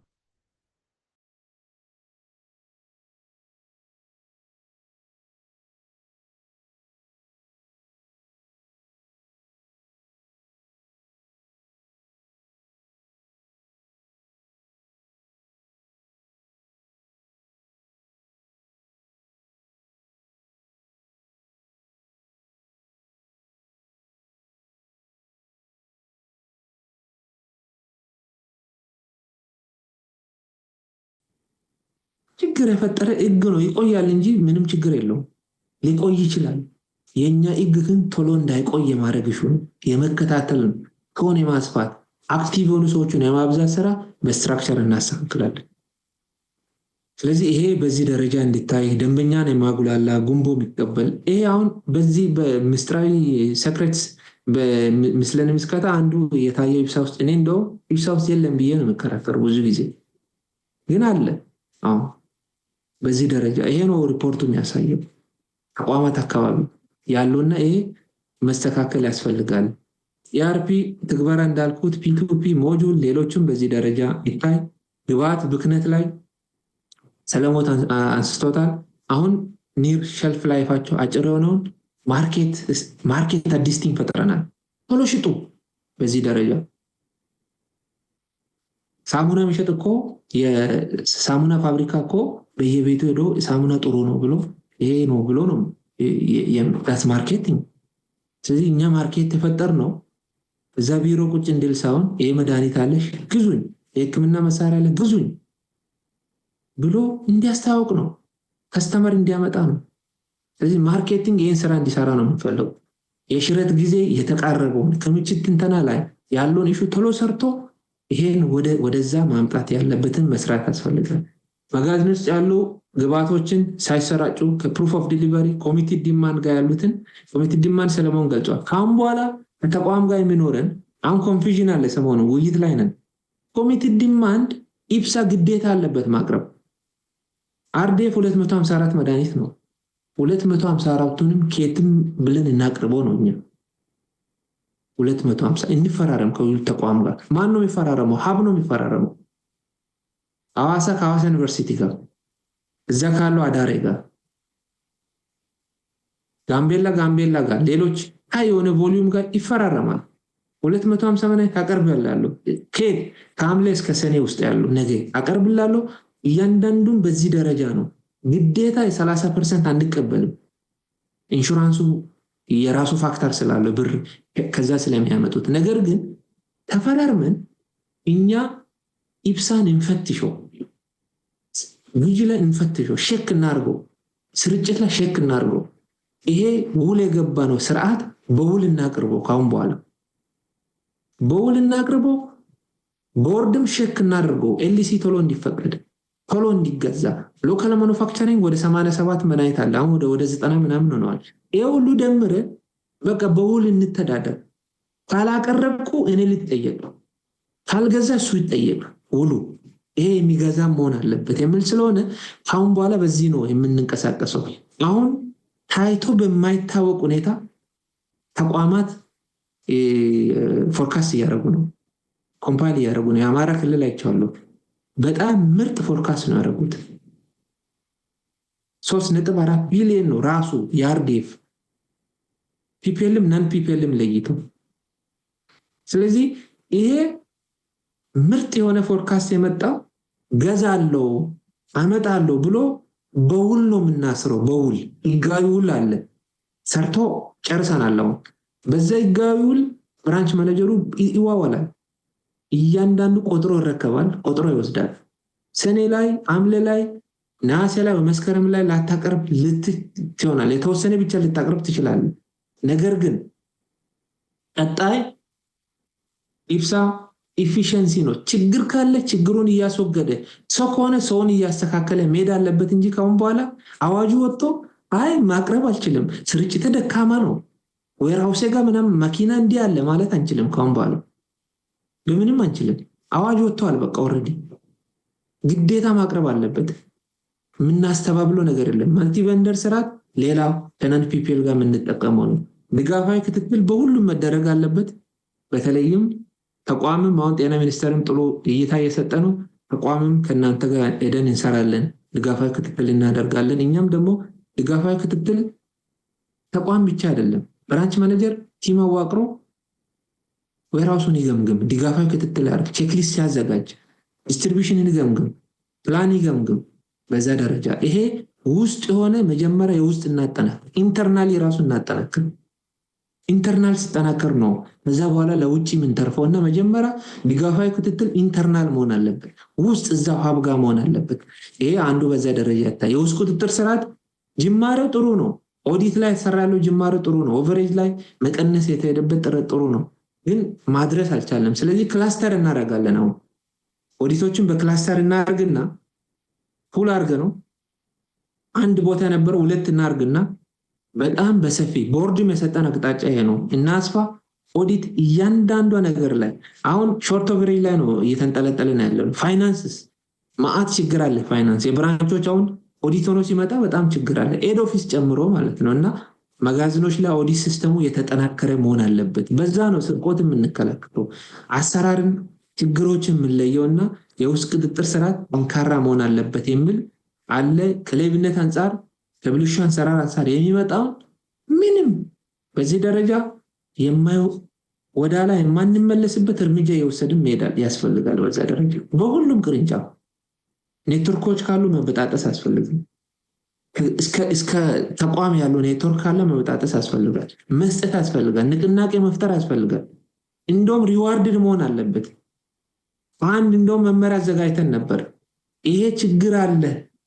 ችግር የፈጠረ ህግ ነው ይቆያል እንጂ ምንም ችግር የለውም። ሊቆይ ይችላል። የኛ ህግ ግን ቶሎ እንዳይቆይ የማድረግ ነው፣ የመከታተል ነው፣ ከሆነ የማስፋት አክቲቭ የሆኑ ሰዎችን የማብዛት ስራ በስትራክቸር እናስተካክላለን። ስለዚህ ይሄ በዚህ ደረጃ እንዲታይ ደንበኛን የማጉላላ ጉንቦ የሚቀበል ይሄ አሁን በዚህ በምስጥራዊ ሰክሬትስ በምስለኔ ምስከታ አንዱ የታየው ኢብሳ ውስጥ እኔ እንደው ኢብሳ ውስጥ የለም ብዬ ነው የምከራከረው። ብዙ ጊዜ ግን አለ። አሁን በዚህ ደረጃ ይሄ ነው ሪፖርቱ የሚያሳየው ተቋማት አካባቢ ያለውና ይሄ መስተካከል ያስፈልጋል። ኢአርፒ ትግበራ እንዳልኩት ፒ2ፒ ሞጁል ሌሎችም በዚህ ደረጃ ይታይ። ግብአት ብክነት ላይ ሰለሞት አንስቶታል። አሁን ኒር ሸልፍ ላይፋቸው አጭር የሆነውን ማርኬት አዲስ ቲም ፈጥረናል። ቶሎ ሽጡ። በዚህ ደረጃ ሳሙና የሚሸጥ እኮ የሳሙና ፋብሪካ እኮ በየቤቱ ሄዶ ሳሙና ጥሩ ነው ብሎ ይሄ ነው ብሎ ነው የምታስ ማርኬቲንግ። ስለዚህ እኛ ማርኬት ተፈጠር ነው እዛ ቢሮ ቁጭ እንድል ሳይሆን ይሄ መድኃኒት አለሽ ግዙኝ፣ የህክምና መሳሪያ አለ ግዙኝ ብሎ እንዲያስተዋውቅ ነው፣ ከስተመር እንዲያመጣ ነው። ስለዚህ ማርኬቲንግ ይሄን ስራ እንዲሰራ ነው የምንፈልገው። የሽረት ጊዜ የተቃረበውን ክምችት ትንተና ላይ ያለውን ኢሹ ቶሎ ሰርቶ ይሄን ወደዛ ማምጣት ያለበትን መስራት ያስፈልጋል። መጋዘን ውስጥ ያሉ ግብአቶችን ሳይሰራጩ ከፕሩፍ ኦፍ ዲሊቨሪ ኮሚትድ ዲማንድ ጋር ያሉትን ኮሚትድ ዲማንድ ሰለሞን ገልጿል። ካሁን በኋላ ከተቋም ጋር የሚኖረን አሁን ኮንፊዥን አለ። ሰሞኑ ውይይት ላይ ነን። ኮሚትድ ዲማንድ ኢብሳ ግዴታ አለበት ማቅረብ። አርዲኤፍ 254 መድኃኒት ነው። 254ቱንም ኬትም ብለን እናቅርበው ነው። እኛ 250 እንፈራረም ከውይይት ተቋም ጋር። ማን ነው የሚፈራረመው? ሀብ ነው የሚፈራረመው። ሐዋሳ ከሐዋሳ ዩኒቨርሲቲ ጋር፣ እዛ ካለው አዳሬ ጋር፣ ጋምቤላ ጋር፣ ሌሎች የሆነ ቮሊዩም ጋር ይፈራረማል። 250 መድኃኒት አቀርብላለሁ። ከየት ከሐምሌ እስከ ሰኔ ውስጥ ያሉ ነገ አቀርብላለሁ። እያንዳንዱም በዚህ ደረጃ ነው። ግዴታ የ30% አንቀበልም። ኢንሹራንሱ የራሱ ፋክተር ስላለው ብር ከዛ ስለሚያመጡት፣ ነገር ግን ተፈራርመን እኛ ኢብሳን እንፈትሸው፣ ግዢ ላይ እንፈትሸው፣ ሼክ እናርገው፣ ስርጭት ላይ ሼክ እናርገው። ይሄ ውል የገባ ነው ስርዓት በውል እናቅርበው። ካሁን በኋላ በውል እናቅርበው፣ ቦርድም ሼክ እናደርገው። ኤልሲ ቶሎ እንዲፈቀድ ቶሎ እንዲገዛ። ሎካል ማኑፋክቸሪንግ ወደ 87 መድኃኒት አለ። አሁን ወደ 90 ምናምን ሆነዋል። ይሄ ሁሉ ደምረ በቃ በውል እንተዳደር። ካላቀረብኩ እኔ ልትጠየቅ፣ ካልገዛ እሱ ይጠየቅ። ውሉ ይሄ የሚገዛ መሆን አለበት የሚል ስለሆነ ካሁን በኋላ በዚህ ነው የምንንቀሳቀሰው። አሁን ታይቶ በማይታወቅ ሁኔታ ተቋማት ፎርካስት እያደረጉ ነው፣ ኮምፓይል እያደረጉ ነው። የአማራ ክልል አይቼዋለሁ። በጣም ምርጥ ፎርካስት ነው ያደረጉት። 3.4 ቢሊዮን ነው ራሱ የአርዲኤፍ ፒፒኤልም ነን ፒፒኤልም ለይቶ። ስለዚህ ይሄ ምርጥ የሆነ ፎርካስት የመጣው ገዛለው አመጣለው ብሎ በውል ነው የምናስረው። በውል ህጋዊ ውል አለ፣ ሰርቶ ጨርሰናል። አሁን በዛ ህጋዊ ውል ብራንች ማኔጀሩ ይዋዋላል። እያንዳንዱ ቆጥሮ ይረከባል፣ ቆጥሮ ይወስዳል። ሰኔ ላይ ሐምሌ ላይ ነሐሴ ላይ በመስከረም ላይ ላታቀርብ ይሆናል፣ የተወሰነ ብቻ ልታቀርብ ትችላለህ። ነገር ግን ቀጣይ ኢብሳ ኢፊሸንሲ ነው። ችግር ካለ ችግሩን እያስወገደ ሰው ከሆነ ሰውን እያስተካከለ መሄድ አለበት እንጂ ካሁን በኋላ አዋጁ ወጥቶ አይ ማቅረብ አልችልም ስርጭት ደካማ ነው ወይራውሴ ጋር ምናምን መኪና እንዲህ አለ ማለት አንችልም። ካሁን በኋላ በምንም አንችልም። አዋጅ ወጥቷል። በቃ ኦሬዲ ግዴታ ማቅረብ አለበት። የምናስተባብለው ነገር የለም። ማልቲ ቨንደር ስርዓት ሌላው ተናን ፒፒኤል ጋር የምንጠቀመው ነው። ድጋፋዊ ክትትል በሁሉም መደረግ አለበት። በተለይም ተቋምም አሁን ጤና ሚኒስቴርም ጥሎ እይታ እየሰጠ ነው። ተቋምም ከእናንተ ጋር ሄደን እንሰራለን፣ ድጋፋዊ ክትትል እናደርጋለን። እኛም ደግሞ ድጋፋዊ ክትትል ተቋም ብቻ አይደለም፣ ብራንች ማኔጀር ቲም አዋቅሮ ወይራሱን ይገምግም፣ ድጋፋዊ ክትትል ያደርግ፣ ቼክሊስት ያዘጋጅ፣ ዲስትሪቢዩሽንን ይገምግም፣ ፕላን ይገምግም። በዛ ደረጃ ይሄ ውስጥ የሆነ መጀመሪያ የውስጥ እናጠናክር፣ ኢንተርናሊ ራሱ እናጠናክር። ኢንተርናል ሲጠናከር ነው ከዛ በኋላ ለውጪ ምን ተርፈውና መጀመሪያ ድጋፋዊ ክትትል ኢንተርናል መሆን አለበት፣ ውስጥ እዛው ሀብጋ መሆን አለበት። ይሄ አንዱ በዛ ደረጃ ያታ የውስጥ ቁጥጥር ስርዓት ጅማሬው ጥሩ ነው። ኦዲት ላይ ተሰራለው ጅማሬው ጥሩ ነው። ኦቨሬጅ ላይ መቀነስ የተሄደበት ጥረት ጥሩ ነው፣ ግን ማድረስ አልቻለም። ስለዚህ ክላስተር እናደርጋለን። አሁን ኦዲቶችን በክላስተር እናርግና ፑል አርገ ነው አንድ ቦታ የነበረው ሁለት እናርግና በጣም በሰፊ ቦርድም የሰጠን አቅጣጫ ይሄ ነው። እናስፋ ኦዲት እያንዳንዷ ነገር ላይ አሁን ሾርት ኦቨሬጅ ላይ ነው እየተንጠለጠልን ያለው። ፋይናንስስ ማአት ችግር አለ። ፋይናንስ የብራንቾች አሁን ኦዲት ሆኖ ሲመጣ በጣም ችግር አለ፣ ኤድ ኦፊስ ጨምሮ ማለት ነው። እና መጋዘኖች ላይ ኦዲት ሲስተሙ የተጠናከረ መሆን አለበት። በዛ ነው ስርቆት የምንከላከለው፣ አሰራርን ችግሮችን የምንለየውና የውስጥ ቁጥጥር ስርዓት ጠንካራ መሆን አለበት የሚል አለ። ከሌብነት አንጻር ከብልሹ አሰራር አንጻር የሚመጣው ምንም በዚህ ደረጃ የማይው ወዳ ላይ የማንመለስበት እርምጃ የወሰድን መሄድ ያስፈልጋል። በዛ ደረጃ በሁሉም ቅርንጫፍ ኔትወርኮች ካሉ መበጣጠስ ያስፈልጋል። እስከ ተቋም ያለው ኔትወርክ ካለ መበጣጠስ ያስፈልጋል፣ መስጠት ያስፈልጋል፣ ንቅናቄ መፍጠር ያስፈልጋል። እንደውም ሪዋርድድ መሆን አለበት። አንድ እንደውም መመሪያ አዘጋጅተን ነበር። ይሄ ችግር አለ፣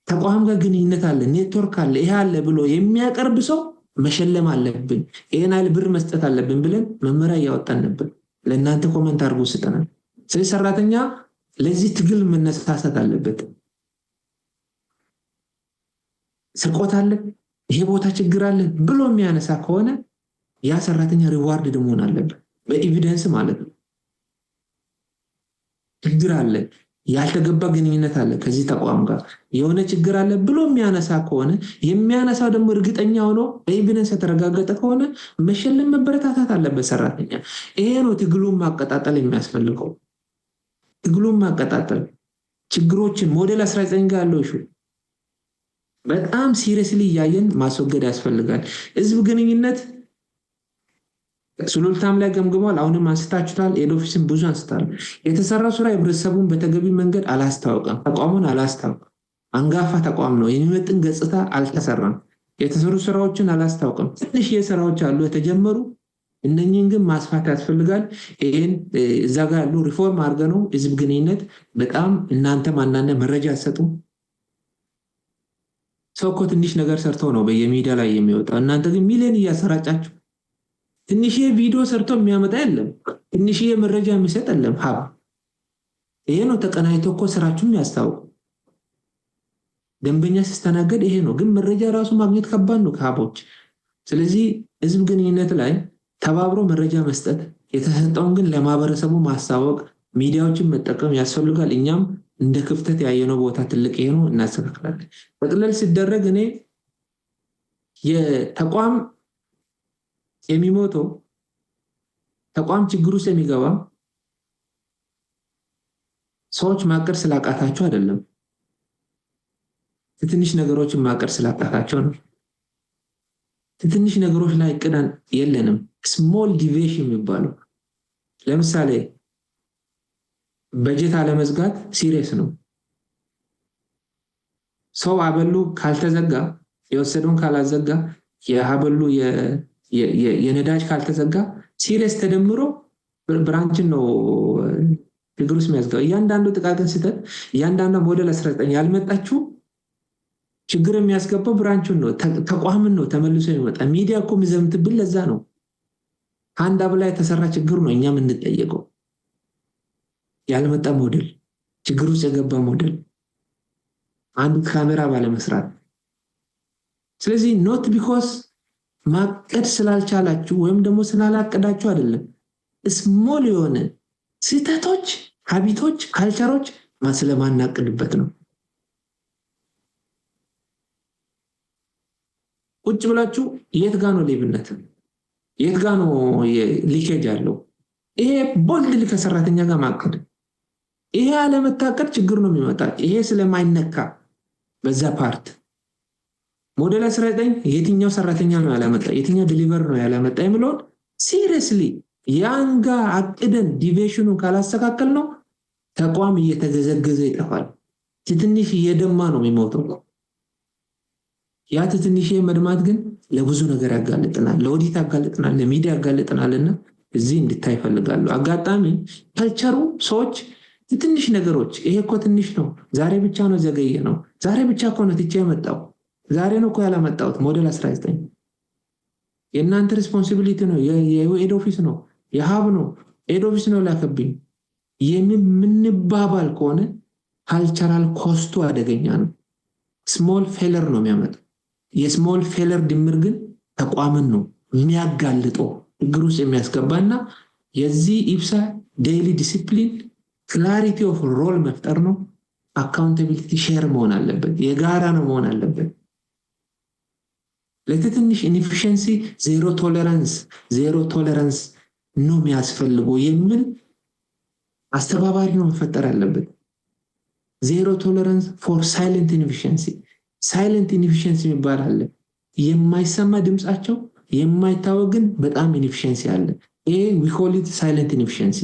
ተቋም ጋር ግንኙነት አለ፣ ኔትወርክ አለ፣ ይሄ አለ ብሎ የሚያቀርብ ሰው መሸለም አለብን፣ ይሄን አይል ብር መስጠት አለብን ብለን መመሪያ ያወጣን ነበር። ለእናንተ ኮሜንት አድርጎ ስጠናል። ስለዚህ ሰራተኛ ለዚህ ትግል መነሳሳት አለበት። ስርቆት አለ፣ ይሄ ቦታ ችግር አለ ብሎ የሚያነሳ ከሆነ ያ ሰራተኛ ሪዋርድ መሆን አለበት፣ በኤቪደንስ ማለት ነው። ችግር አለ፣ ያልተገባ ግንኙነት አለ ከዚህ ተቋም ጋር የሆነ ችግር አለ ብሎ የሚያነሳ ከሆነ የሚያነሳው ደግሞ እርግጠኛ ሆኖ በኤቪደንስ የተረጋገጠ ከሆነ መሸለም መበረታታት አለበት ሰራተኛ። ይሄ ነው ትግሉን ማቀጣጠል የሚያስፈልገው። ትግሉን ማቀጣጠል ችግሮችን ሞዴል 19 ጋር ያለው እሹ በጣም ሲሪየስሊ እያየን ማስወገድ ያስፈልጋል። ህዝብ ግንኙነት ሱሉልታም ላይ ገምግሟል። አሁንም አንስታችኋል። ኤድ ኦፊስም ብዙ አንስታል። የተሰራው ስራ ህብረተሰቡን በተገቢ መንገድ አላስታወቀም፣ ተቋሙን አላስታወቀም። አንጋፋ ተቋም ነው፣ የሚመጥን ገጽታ አልተሰራም። የተሰሩ ስራዎችን አላስታወቀም። ትንሽ የስራዎች አሉ የተጀመሩ፣ እነኚህን ግን ማስፋት ያስፈልጋል። ይሄን እዛ ጋር ያሉ ሪፎርም አድርገ ነው ህዝብ ግንኙነት በጣም እናንተ ማናነ መረጃ ሰጡ። ሰው እኮ ትንሽ ነገር ሰርተው ነው በየሚዲያ ላይ የሚወጣው። እናንተ ግን ሚሊዮን እያሰራጫችሁ ትንሽ ቪዲዮ ሰርቶ የሚያመጣ የለም፣ ትንሽ መረጃ የሚሰጥ የለም። ሀብ ይሄ ነው ተቀናይቶ እኮ ስራችሁን ያስታውቁ። ደንበኛ ሲስተናገድ ይሄ ነው። ግን መረጃ ራሱ ማግኘት ከባድ ነው ከሀቦች። ስለዚህ ህዝብ ግንኙነት ላይ ተባብሮ መረጃ መስጠት፣ የተሰጠውን ግን ለማህበረሰቡ ማስተዋወቅ፣ ሚዲያዎችን መጠቀም ያስፈልጋል። እኛም እንደ ክፍተት ያየነው ቦታ ትልቅ ይሄ ነው፣ እናስተካክላለን። በጥቅለል ሲደረግ እኔ የተቋም የሚሞተው ተቋም ችግር ውስጥ የሚገባ ሰዎች ማቀድ ስላቃታቸው አይደለም፣ ትንሽ ነገሮችን ማቀድ ስላቃታቸው ነው። ትንሽ ነገሮች ላይ እቅድ የለንም። ስሞል ዲቪዬሽን የሚባለው ለምሳሌ በጀት አለመዝጋት ሲሪየስ ነው። ሰው አበሉ ካልተዘጋ የወሰደውን ካላዘጋ የሀበሉ የነዳጅ ካልተዘጋ ሲሪየስ ተደምሮ ብራንችን ነው ችግር ውስጥ የሚያስገባው። እያንዳንዱ ጥቃቅን ስህተት እያንዳንዱ ሞዴል 19 ያልመጣችው ችግር የሚያስገባው ብራንቹን ነው፣ ተቋምን ነው ተመልሶ የሚመጣ። ሚዲያ እኮ የሚዘምትብን ለዛ ነው። አንድ አብላ የተሰራ ችግር ነው እኛም እንጠየቀው። ያልመጣ ሞዴል፣ ችግር ውስጥ የገባ ሞዴል፣ አንድ ካሜራ ባለመስራት። ስለዚህ ኖት ቢኮዝ ማቀድ ስላልቻላችሁ ወይም ደግሞ ስላላቀዳችሁ አይደለም። ስሞል የሆነ ስህተቶች፣ ሀቢቶች፣ ካልቸሮች ስለማናቅድበት ነው። ቁጭ ብላችሁ የት ጋ ነው ሌብነት? የት ጋ ነው ሊኬጅ አለው? ይሄ ቦልድ ከሰራተኛ ጋር ማቀድ፣ ይሄ አለመታቀድ ችግር ነው የሚመጣ። ይሄ ስለማይነካ በዛ ፓርት ሞዴል 19 የትኛው ሰራተኛ ነው ያላመጣ፣ የትኛው ዲሊቨር ነው ያላመጣ የሚለውን ሲሪየስሊ ያንጋ አቅደን ዲቪዬሽኑን ካላስተካከል ነው ተቋም እየተገዘገዘ ይጠፋል። ትንሽ እየደማ ነው የሚሞተው። ያ ትንሽ መድማት ግን ለብዙ ነገር ያጋልጥናል፣ ለኦዲት ያጋልጥናል፣ ለሚዲያ ያጋልጥናልና እዚህ እንድታይ ፈልጋለሁ። አጋጣሚ ካልቸሩ ሰዎች ትንሽ ነገሮች ይሄ እኮ ትንሽ ነው፣ ዛሬ ብቻ ነው ዘገየ ነው፣ ዛሬ ብቻ እኮ ነው ትቼ የመጣው፣ ዛሬ ነው እኮ ያላመጣሁት ሞዴል 19 የእናንተ ሪስፖንሲቢሊቲ ነው፣ የሄድ ኦፊስ ነው፣ የሀብ ነው፣ ሄድ ኦፊስ ነው ላከብኝ የምንባባል ከሆነ ካልቸራል ኮስቱ አደገኛ ነው። ስሞል ፌለር ነው የሚያመጣው። የስሞል ፌለር ድምር ግን ተቋምን ነው የሚያጋልጠው፣ ችግር ውስጥ የሚያስገባና የዚህ ኢብሳ ዴይሊ ዲሲፕሊን ክላሪቲ ኦፍ ሮል መፍጠር ነው። አካውንታቢሊቲ ሼር መሆን አለበት፣ የጋራ ነው መሆን አለበት። ለትንሽ ኢንኤፊሽንሲ ዜሮ ቶለራንስ ነው የሚያስፈልገው የሚል አስተባባሪ ነው መፈጠር አለበት። ዜሮ ቶለራንስ ፎር ሳይለንት ኢንኤፊሽንሲ። ሳይለንት ኢንኤፊሽንሲ የሚባል አለ፣ የማይሰማ ድምጻቸው የማይታወቅ ግን በጣም ኢንኤፊሽንሲ አለ። ይሄ ዊ ኮል ኢት ሳይለንት ኢንኤፊሽንሲ።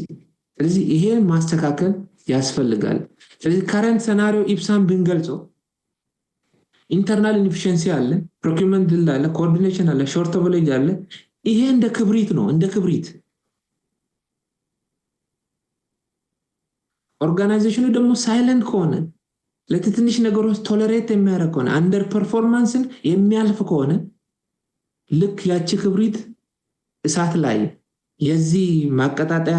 ስለዚህ ይሄ ማስተካከል ያስፈልጋል። ስለዚህ ከረንት ሰናሪዮ ኢብሳን ብንገልጸው ኢንተርናል ኢንኤፊሽንሲ አለ፣ ፕሮኪውመንት አለ፣ ኮኦርዲኔሽን አለ፣ ሾርት ኦቨሌጅ አለ። ይሄ እንደ ክብሪት ነው፣ እንደ ክብሪት። ኦርጋናይዜሽኑ ደግሞ ሳይለንት ከሆነ ለትንሽ ነገሮች ቶለሬት የሚያደርግ ከሆነ አንደር ፐርፎርማንስን የሚያልፍ ከሆነ ልክ ያቺ ክብሪት እሳት ላይ የዚህ ማቀጣጠያ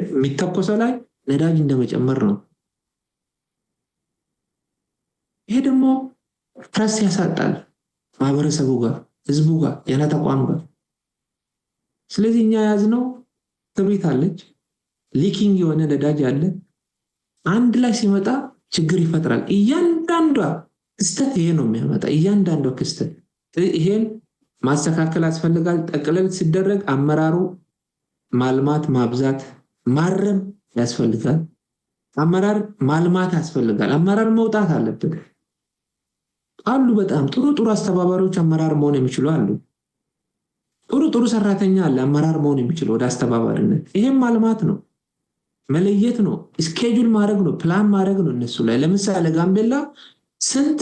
የሚተኮሰው ላይ ነዳጅ እንደመጨመር ነው። ይሄ ደግሞ ትረስት ያሳጣል ማህበረሰቡ ጋር፣ ህዝቡ ጋር፣ የና ተቋም ጋር። ስለዚህ እኛ ያዝነው ክብሪት አለች፣ ሊኪንግ የሆነ ነዳጅ አለ። አንድ ላይ ሲመጣ ችግር ይፈጥራል። እያንዳንዷ ክስተት ይሄ ነው የሚያመጣ፣ እያንዳንዷ ክስተት። ይሄን ማስተካከል ያስፈልጋል። ጠቅለል ሲደረግ አመራሩ ማልማት፣ ማብዛት፣ ማረም ያስፈልጋል። አመራር ማልማት ያስፈልጋል። አመራር መውጣት አለበት አሉ። በጣም ጥሩ አስተባባሪዎች አመራር መሆን የሚችሉ አሉ። ጥሩ ሰራተኛ አለ አመራር መሆን የሚችሉ ወደ አስተባባሪነት። ይሄም ማልማት ነው፣ መለየት ነው፣ ስኬጁል ማድረግ ነው፣ ፕላን ማድረግ ነው። እነሱ ላይ ለምሳሌ ጋምቤላ ስንት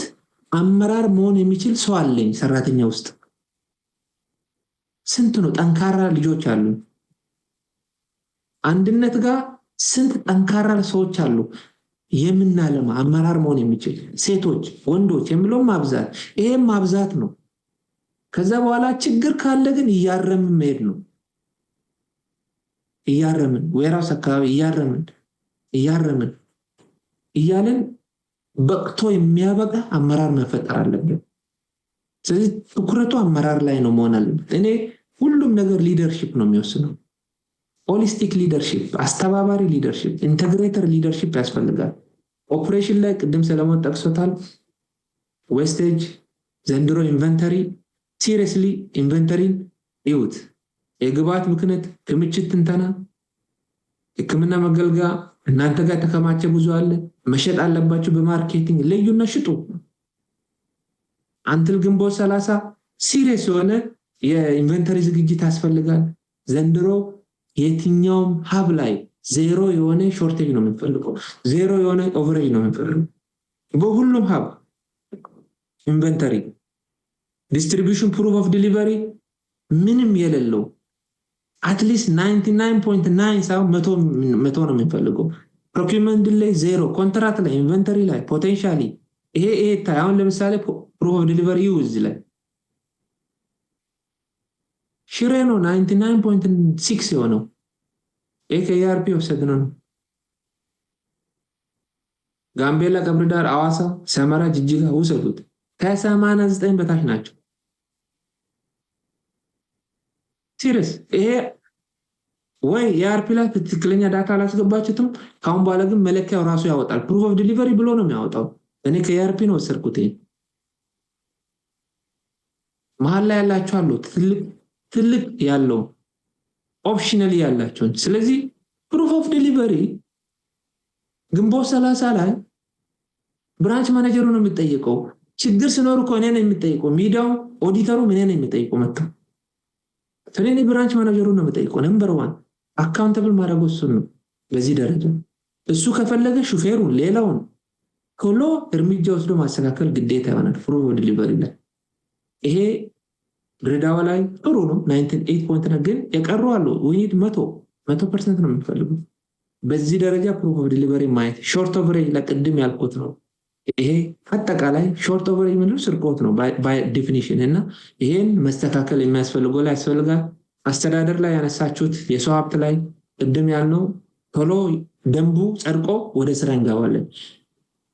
አመራር መሆን የሚችል ሰው አለኝ ሰራተኛ ውስጥ ስንት ነው? ጠንካራ ልጆች አሉ። አንድነት ጋር ስንት ጠንካራ ሰዎች አሉ የምናለማ አመራር መሆን የሚችል ሴቶች፣ ወንዶች የሚለው ማብዛት፣ ይሄም ማብዛት ነው። ከዛ በኋላ ችግር ካለ ግን እያረምን መሄድ ነው። እያረምን ወይራስ አካባቢ እያረምን እያለን በቅቶ የሚያበቃ አመራር መፈጠር አለበት። ስለዚህ ትኩረቱ አመራር ላይ ነው መሆን አለበት። እኔ ሁሉም ነገር ሊደርሺፕ ነው የሚወስነው። ሆሊስቲክ ሊደርሺፕ፣ አስተባባሪ ሊደርሺፕ፣ ኢንተግሬተር ሊደርሺፕ ያስፈልጋል። ኦፕሬሽን ላይ ቅድም ሰለሞን ጠቅሶታል። ዌስቴጅ ዘንድሮ ኢንቨንተሪ ሲሪየስሊ ኢንቨንተሪን ይውት የግብአት ምክንያት ክምችት ትንተና ሕክምና መገልገያ እናንተ ጋር ተከማቸ ብዙ አለ መሸጥ አለባችሁ በማርኬቲንግ ለዩና ሽጡ አንተል ግንቦት 30 ሲሪየስ የሆነ የኢንቨንተሪ ዝግጅት ያስፈልጋል ዘንድሮ የትኛውም ሀብ ላይ ዜሮ የሆነ ሾርቴጅ ነው የምንፈልገው ዜሮ የሆነ ኦቨሬጅ ነው የምንፈልገው በሁሉም ሀብ ኢንቨንተሪ ዲስትሪቢዩሽን ፕሩፍ ኦፍ ዲሊቨሪ ምንም የሌለው አትሊስት 99.9 ሳው 100 ነው የምንፈልገው ፕሮኪውመንት ላይ ዜሮ ኮንትራክት ላይ ኢንቨንተሪ ላይ ፖቴንሻሊ ይሄ ታውን ለምሳሌ ፕሩፍ ኦፍ ዲሊቨሪ ዩዝ ላይ ሽሬኖ 99.6 የሆነው ኤኬአርፒ ወሰድነው ጋምቤላ ቀብርዳር አዋሳ ሰመራ ጅጅጋ ወሰዱት ከ89 በታች ናቸው ሲሪየስ ይሄ ወይ የአርፒ ላይ ትክክለኛ ዳታ አላስገባችሁትም ካሁን በኋላ ግን መለኪያው ራሱ ያወጣል ፕሩፍ ኦፍ ዲሊቨሪ ብሎ ነው የሚያወጣው እኔ ከአርፒ ነው ወሰድኩት መሃል ላይ ያላችሁ አሉ ትልቅ ያለው ኦፕሽናሊ ያላችሁ ስለዚህ ፕሩፍ ኦፍ ዲሊቨሪ ግንቦት 30 ላይ ብራንች ማኔጀሩ ነው የሚጠየቀው ችግር ሲኖር እኮ እኔ ነኝ የሚጠየቀው ሚዲያው ኦዲተሩ ምን ነው የሚጠየቀው መጥቶ ስለኔ ብራንች ማኔጀሩ ነው የሚጠየቀው ነምበር 1 አካውንታብል ማድረግ እሱ ነው በዚህ ደረጃ እሱ ከፈለገ ሹፌሩን ሌላውን ሁሉ እርምጃ ወስዶ ማስተካከል ግዴታ ይሆናል ፕሩፍ ኦፍ ዲሊቨሪ ላይ ይሄ ድሬዳዋ ላይ ጥሩ ነው 98.9 ግን የቀሩ አሉ ዊኒድ 100% ነው የሚፈልጉት በዚህ ደረጃ ፕሩፍ ኦፍ ዲሊቨሪ ማየት ሾርት ኦቨሬጅ ለቅድም ያልኩት ነው ይሄ አጠቃላይ ሾርት ኦቨሬጅ ምንድነው ስርቆት ነው ባይ ዲፊኒሽን እና ይሄን መስተካከል የሚያስፈልገው ላይ ያስፈልጋል አስተዳደር ላይ ያነሳችሁት የሰው ሀብት ላይ ቅድም ያልነው ቶሎ ደንቡ ጸድቆ ወደ ስራ እንገባለን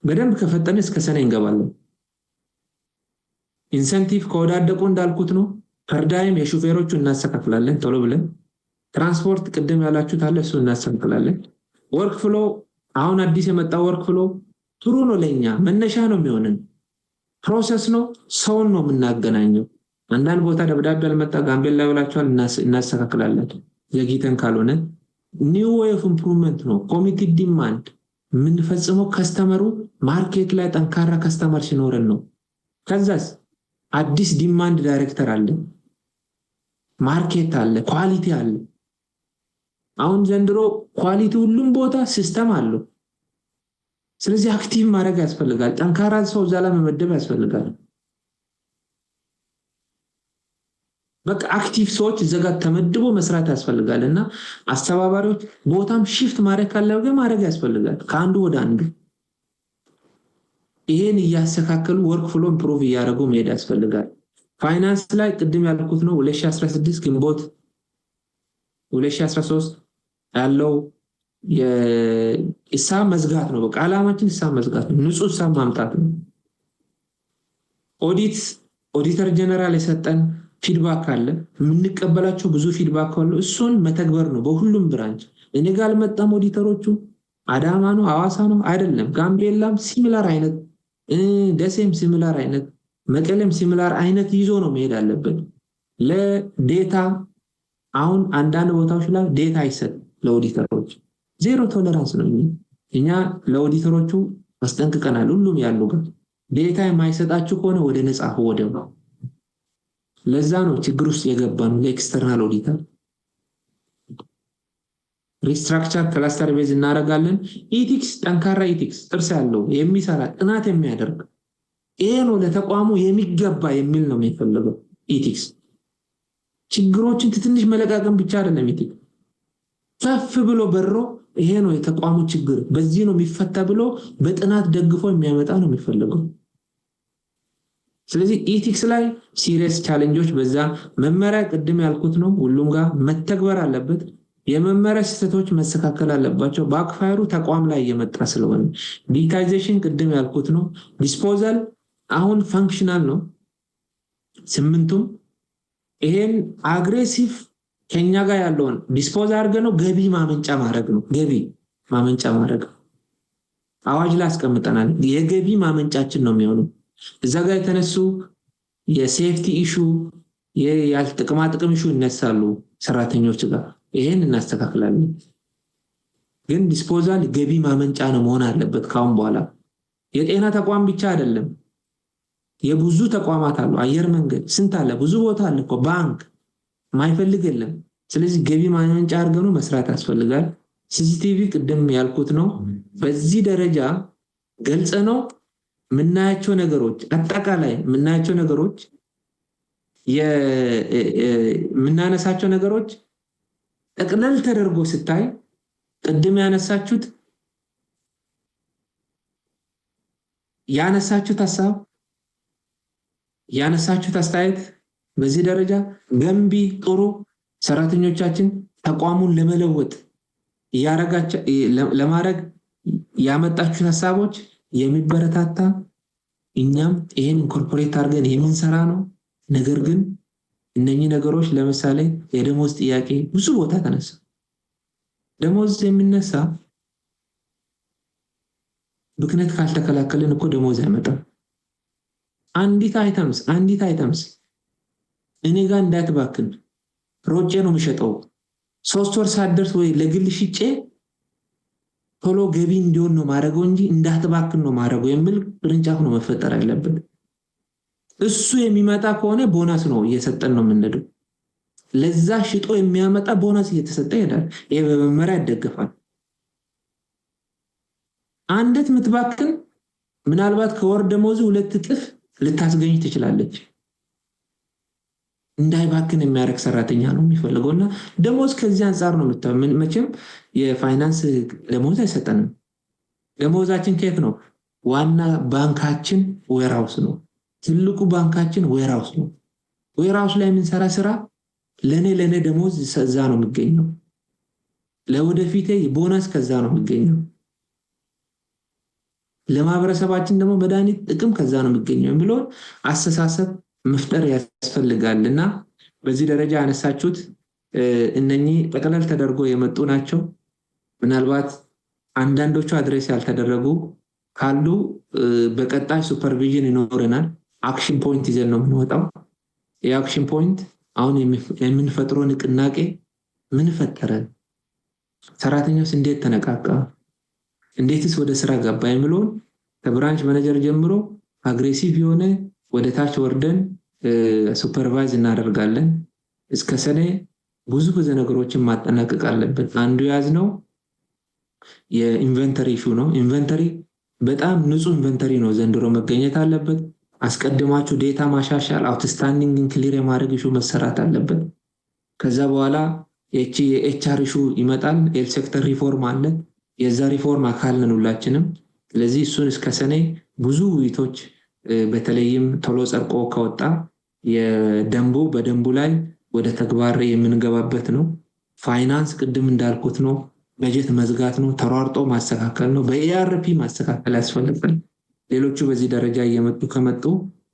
በደንብ ከፈጠነ እስከ ሰኔ እንገባለን ኢንሰንቲቭ ከወዳደቁ እንዳልኩት ነው ፐርዳይም የሹፌሮቹ እናስተካክላለን ቶሎ ብለን ትራንስፖርት ቅድም ያላችሁት አለ እሱ እናስተካክላለን ወርክ ፍሎ አሁን አዲስ የመጣው ወርክ ፍሎ ጥሩ ነው ለኛ መነሻ ነው የሚሆነን ፕሮሰስ ነው ሰው ነው የምናገናኘው አንዳንድ ቦታ ደብዳቤ አልመጣ ጋምቤላ ይላችኋል እናስተካክላለን የጊተን ካልሆነ ኒው ዌይ ኦፍ ኢምፕሩቭመንት ነው ኮሚቴ ዲማንድ ምን ፈጽሞ ከስተመሩ ማርኬት ላይ ጠንካራ ከስተመር ሲኖረን ነው ከዛስ አዲስ ዲማንድ ዳይሬክተር አለ ማርኬት አለ ኳሊቲ አለ አሁን ዘንድሮ ኳሊቲ ሁሉም ቦታ ሲስተም አለው ስለዚህ አክቲቭ ማድረግ ያስፈልጋል ጠንካራ ሰው ዛላ መመደብ ያስፈልጋል በቃ አክቲቭ ሰዎች ዘጋት ተመድቦ መስራት ያስፈልጋልና አስተባባሪዎች ቦታም ሺፍት ማድረግ ካለበት ማድረግ ያስፈልጋል ከአንዱ ወደ አንዱ ይሄን ያስተካከሉ ወርክ ፍሎ ኢምፕሩቭ ያደርጉ መሄድ ያስፈልጋል ፋይናንስ ላይ ቅድም ያልኩት ነው 2016 ግንቦት 2013 ያለው የኢሳብ መዝጋት ነው በቃ አላማችን ኢሳብ መዝጋት ነው ንጹህ ኢሳብ ማምጣት ነው ኦዲተር ጀነራል የሰጠን ፊድባክ አለ የምንቀበላቸው ብዙ ፊድባክ አለ እሱን መተግበር ነው በሁሉም ብራንች እኔ ጋር አልመጣም ኦዲተሮቹ አዳማ ነው አዋሳ ነው አይደለም ጋምቤላም ሲሚላር አይነት ደሴም ሲሚላር አይነት መቀለም ሲሚላር አይነት ይዞ ነው መሄድ አለበት ለዴታ አሁን አንዳንድ ቦታዎች ላይ ዴታ አይሰጥ ለኦዲተሮች ዜሮ ቶለራንስ ነው እኛ ለኦዲተሮቹ ማስጠንቀቀናል ሁሉም ያለው ግን ዴታ የማይሰጣችሁ ከሆነ ወደ ነፃ ወደው ነው ለዛ ነው ችግር ውስጥ የገባነው ለኤክስተርናል ኦዲተር ሪስትራክቸር ክላስተር ቤዝ እናደርጋለን ኢቲክስ ጠንካራ ኢቲክስ ጥርስ ያለው የሚሰራ ጥናት የሚያደርግ ይሄ ነው ለተቋሙ የሚገባ የሚል ነው የሚፈልገው ኢቲክስ ችግሮችን ትንሽ መለቃቀም ብቻ አይደለም ኢቲክስ ከፍ ብሎ በሮ ይሄ ነው የተቋሙ ችግር በዚህ ነው የሚፈታ ብሎ በጥናት ደግፎ የሚያመጣ ነው የሚፈልገው ስለዚህ ኢቲክስ ላይ ሲሪየስ ቻሌንጆች በዛ መመሪያ ቅድም ያልኩት ነው ሁሉም ጋር መተግበር አለበት የመመሪያ ስህተቶች መስተካከል አለባቸው ባክፋየሩ ተቋም ላይ እየመጣ ስለሆነ ዲጂታይዜሽን ቅድም ያልኩት ነው ዲስፖዛል አሁን ፋንክሽናል ነው ስምንቱም ይሄን አግሬሲቭ ከኛ ጋር ያለውን ዲስፖዝ አድርገን ነው ገቢ ማመንጫ ማድረግ ነው ገቢ ማመንጫ ማድረግ አዋጅ ላይ አስቀምጠናል የገቢ ማመንጫችን ነው የሚሆነው እዛ ጋር የተነሱ የሴፍቲ ኢሹ የጥቅማ ጥቅም ኢሹ ይነሳሉ ሰራተኞች ጋር ይሄን እናስተካክላለን። ግን ዲስፖዛል ገቢ ማመንጫ ነው መሆን አለበት ካሁን በኋላ። የጤና ተቋም ብቻ አይደለም፣ የብዙ ተቋማት አሉ። አየር መንገድ ስንት አለ፣ ብዙ ቦታ አለ እኮ ባንክ ማይፈልግ የለም። ስለዚህ ገቢ ማመንጫ አድርገን መስራት ያስፈልጋል። ሲሲቲቪ ቅድም ያልኩት ነው። በዚህ ደረጃ ገልጸ ነው ምናያቸው ነገሮች፣ አጠቃላይ ምናያቸው ነገሮች፣ የምናነሳቸው ነገሮች ጠቅለል ተደርጎ ስታይ ቅድም ያነሳችሁት ሀሳብ ያነሳችሁት አስተያየት በዚህ ደረጃ ገንቢ ጥሩ ሰራተኞቻችን ተቋሙን ለመለወጥ ለማድረግ ያመጣችሁት ሀሳቦች የሚበረታታ እኛም ይሄን ኢንኮርፖሬት አድርገን የምንሰራ ነው። ነገር ግን እነኚህ ነገሮች ለምሳሌ የደሞዝ ጥያቄ ብዙ ቦታ ተነሳ። ደሞዝ የሚነሳ ብክነት ካልተከላከልን እኮ ደሞዝ አይመጣም። አንዲት አይተምስ እኔ ጋር እንዳትባክን ሮጬ ነው የምሸጠው 3 ወር ሳደርስ ወይ ለግል ሽጬ ቶሎ ገቢ እንዲሆን ነው ማድረገው እንጂ እንዳትባክን ነው ማድረገው የሚል ቅርንጫፍ ነው መፈጠር ያለበት። እሱ የሚመጣ ከሆነ ቦነስ ነው እየሰጠን ነው የምንሄደው። ለዛ ሽጦ የሚያመጣ ቦነስ እየተሰጠ ይሄዳል። ይሄ በመመሪያ ይደገፋል። አንዲት ምትባክን ምናልባት ከወር ደሞዙ 2 እጥፍ ልታስገኝ ትችላለች። እንዳይባክን የሚያደርግ ሰራተኛ ነው የሚፈልገውና ደሞዝ ከዚህ አንፃር ነው መቼም የፋይናንስ ደሞዝ አይሰጠንም። ደሞዛችን ከየት ነው? ዋና ባንካችን ዌርሃውስ ነው። ትልቁ ባንካችን ዌርሃውስ ነው። ዌርሃውስ ላይ የምንሰራ ስራ ለኔ ደሞዝ ከዛ ነው የሚገኘው። ለወደፊቴ ቦነስ ከዛ ነው የሚገኘው። ለማህበረሰባችን ደግሞ መድኃኒት ጥቅም ከዛ ነው የሚገኘው የሚለው አስተሳሰብ መፍጠር ያስፈልጋልና በዚህ ደረጃ አነሳችሁት። እነኚህ ጠቅለል ተደርጎ የመጡ ናቸው። ምናልባት አንዳንዶቹ አድሬስ ያልተደረጉ ካሉ በቀጣይ ሱፐርቪዥን ይኖረናል። አክሽን ፖይንት ይዘን ነው የምንወጣው። የአክሽን ፖይንት አሁን የምንፈጥረው ንቅናቄ ምን ፈጠረ፣ ሰራተኛውስ እንዴት ተነቃቃ፣ እንዴትስ ወደ ስራ ገባ የሚለውን ከብራንች ማኔጀር ጀምሮ አግሬሲቭ የሆነ ወደ ታች ወርደን ሱፐርቫይዝ እናደርጋለን። እስከ ሰኔ ብዙ ነገሮችን ማጠናቀቅ አለበት። አንዱ ያዝነው የኢንቨንተሪ ኢሹ ነው። ኢንቨንተሪ በጣም ንጹህ ኢንቨንተሪ ነው ዘንድሮ መገኘት አለበት። አስቀድማችሁ ዴታ ማሻሻል፣ አውትስታንዲንግ ክሊር የማድረግ ኢሹ መሰራት አለበት። ከዛ በኋላ የኤችአር ኢሹ ይመጣል። ኤል ሴክተር ሪፎርም አለ። የዛ ሪፎርም አካል ነን ሁላችንም። ስለዚህ እሱን እስከ ሰኔ ብዙ ውይይቶች በተለይም ቶሎ ጸድቆ ከወጣ በደንቡ ላይ ወደ ተግባር የምንገባበት ነው። ፋይናንስ ቅድም እንዳልኩት ነው፣ በጀት መዝጋት ነው፣ ተሯርጦ ማስተካከል ነው፣ በኢአርፒ ማስተካከል ያስፈልጋል። ሌሎቹ በዚህ ደረጃ እየመጡ ከመጡ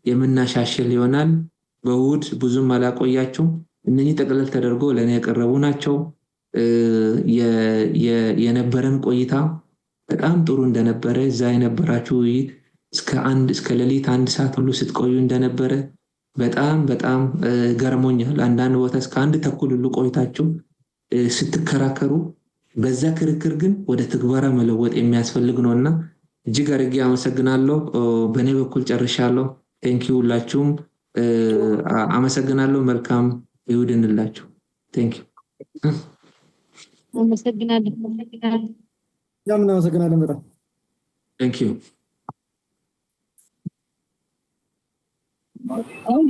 የምናሻሽል ይሆናል። በውድ ብዙም አላቆያቸውም። እነኚህ ጠቅለል ተደርጎ ለኔ ያቀረቡ ናቸው። የነበረን ቆይታ በጣም ጥሩ እንደነበረ እዛ የነበራችሁ ውይይት እስከ ሌሊት 1 ሰዓት ሁሉ ስትቆዩ እንደነበረ በጣም ገርሞኛል። አንዳንድ ቦታ እስከ 1 ተኩል ሁሉ ቆይታችሁ ስትከራከሩ፣ በዛ ክርክር ግን ወደ ትግበራ መለወጥ የሚያስፈልግ ነውና እጅግ አድርጌ አመሰግናለሁ። በእኔ በኩል ጨርሻለሁ። ቴንኪዩ ሁላችሁም አመሰግናለሁ። መልካም ይሁንላችሁ። ቴንኪዩ። አመሰግናለሁ። ያምን አመሰግናለሁ በጣም ቴንኪዩ። አሁን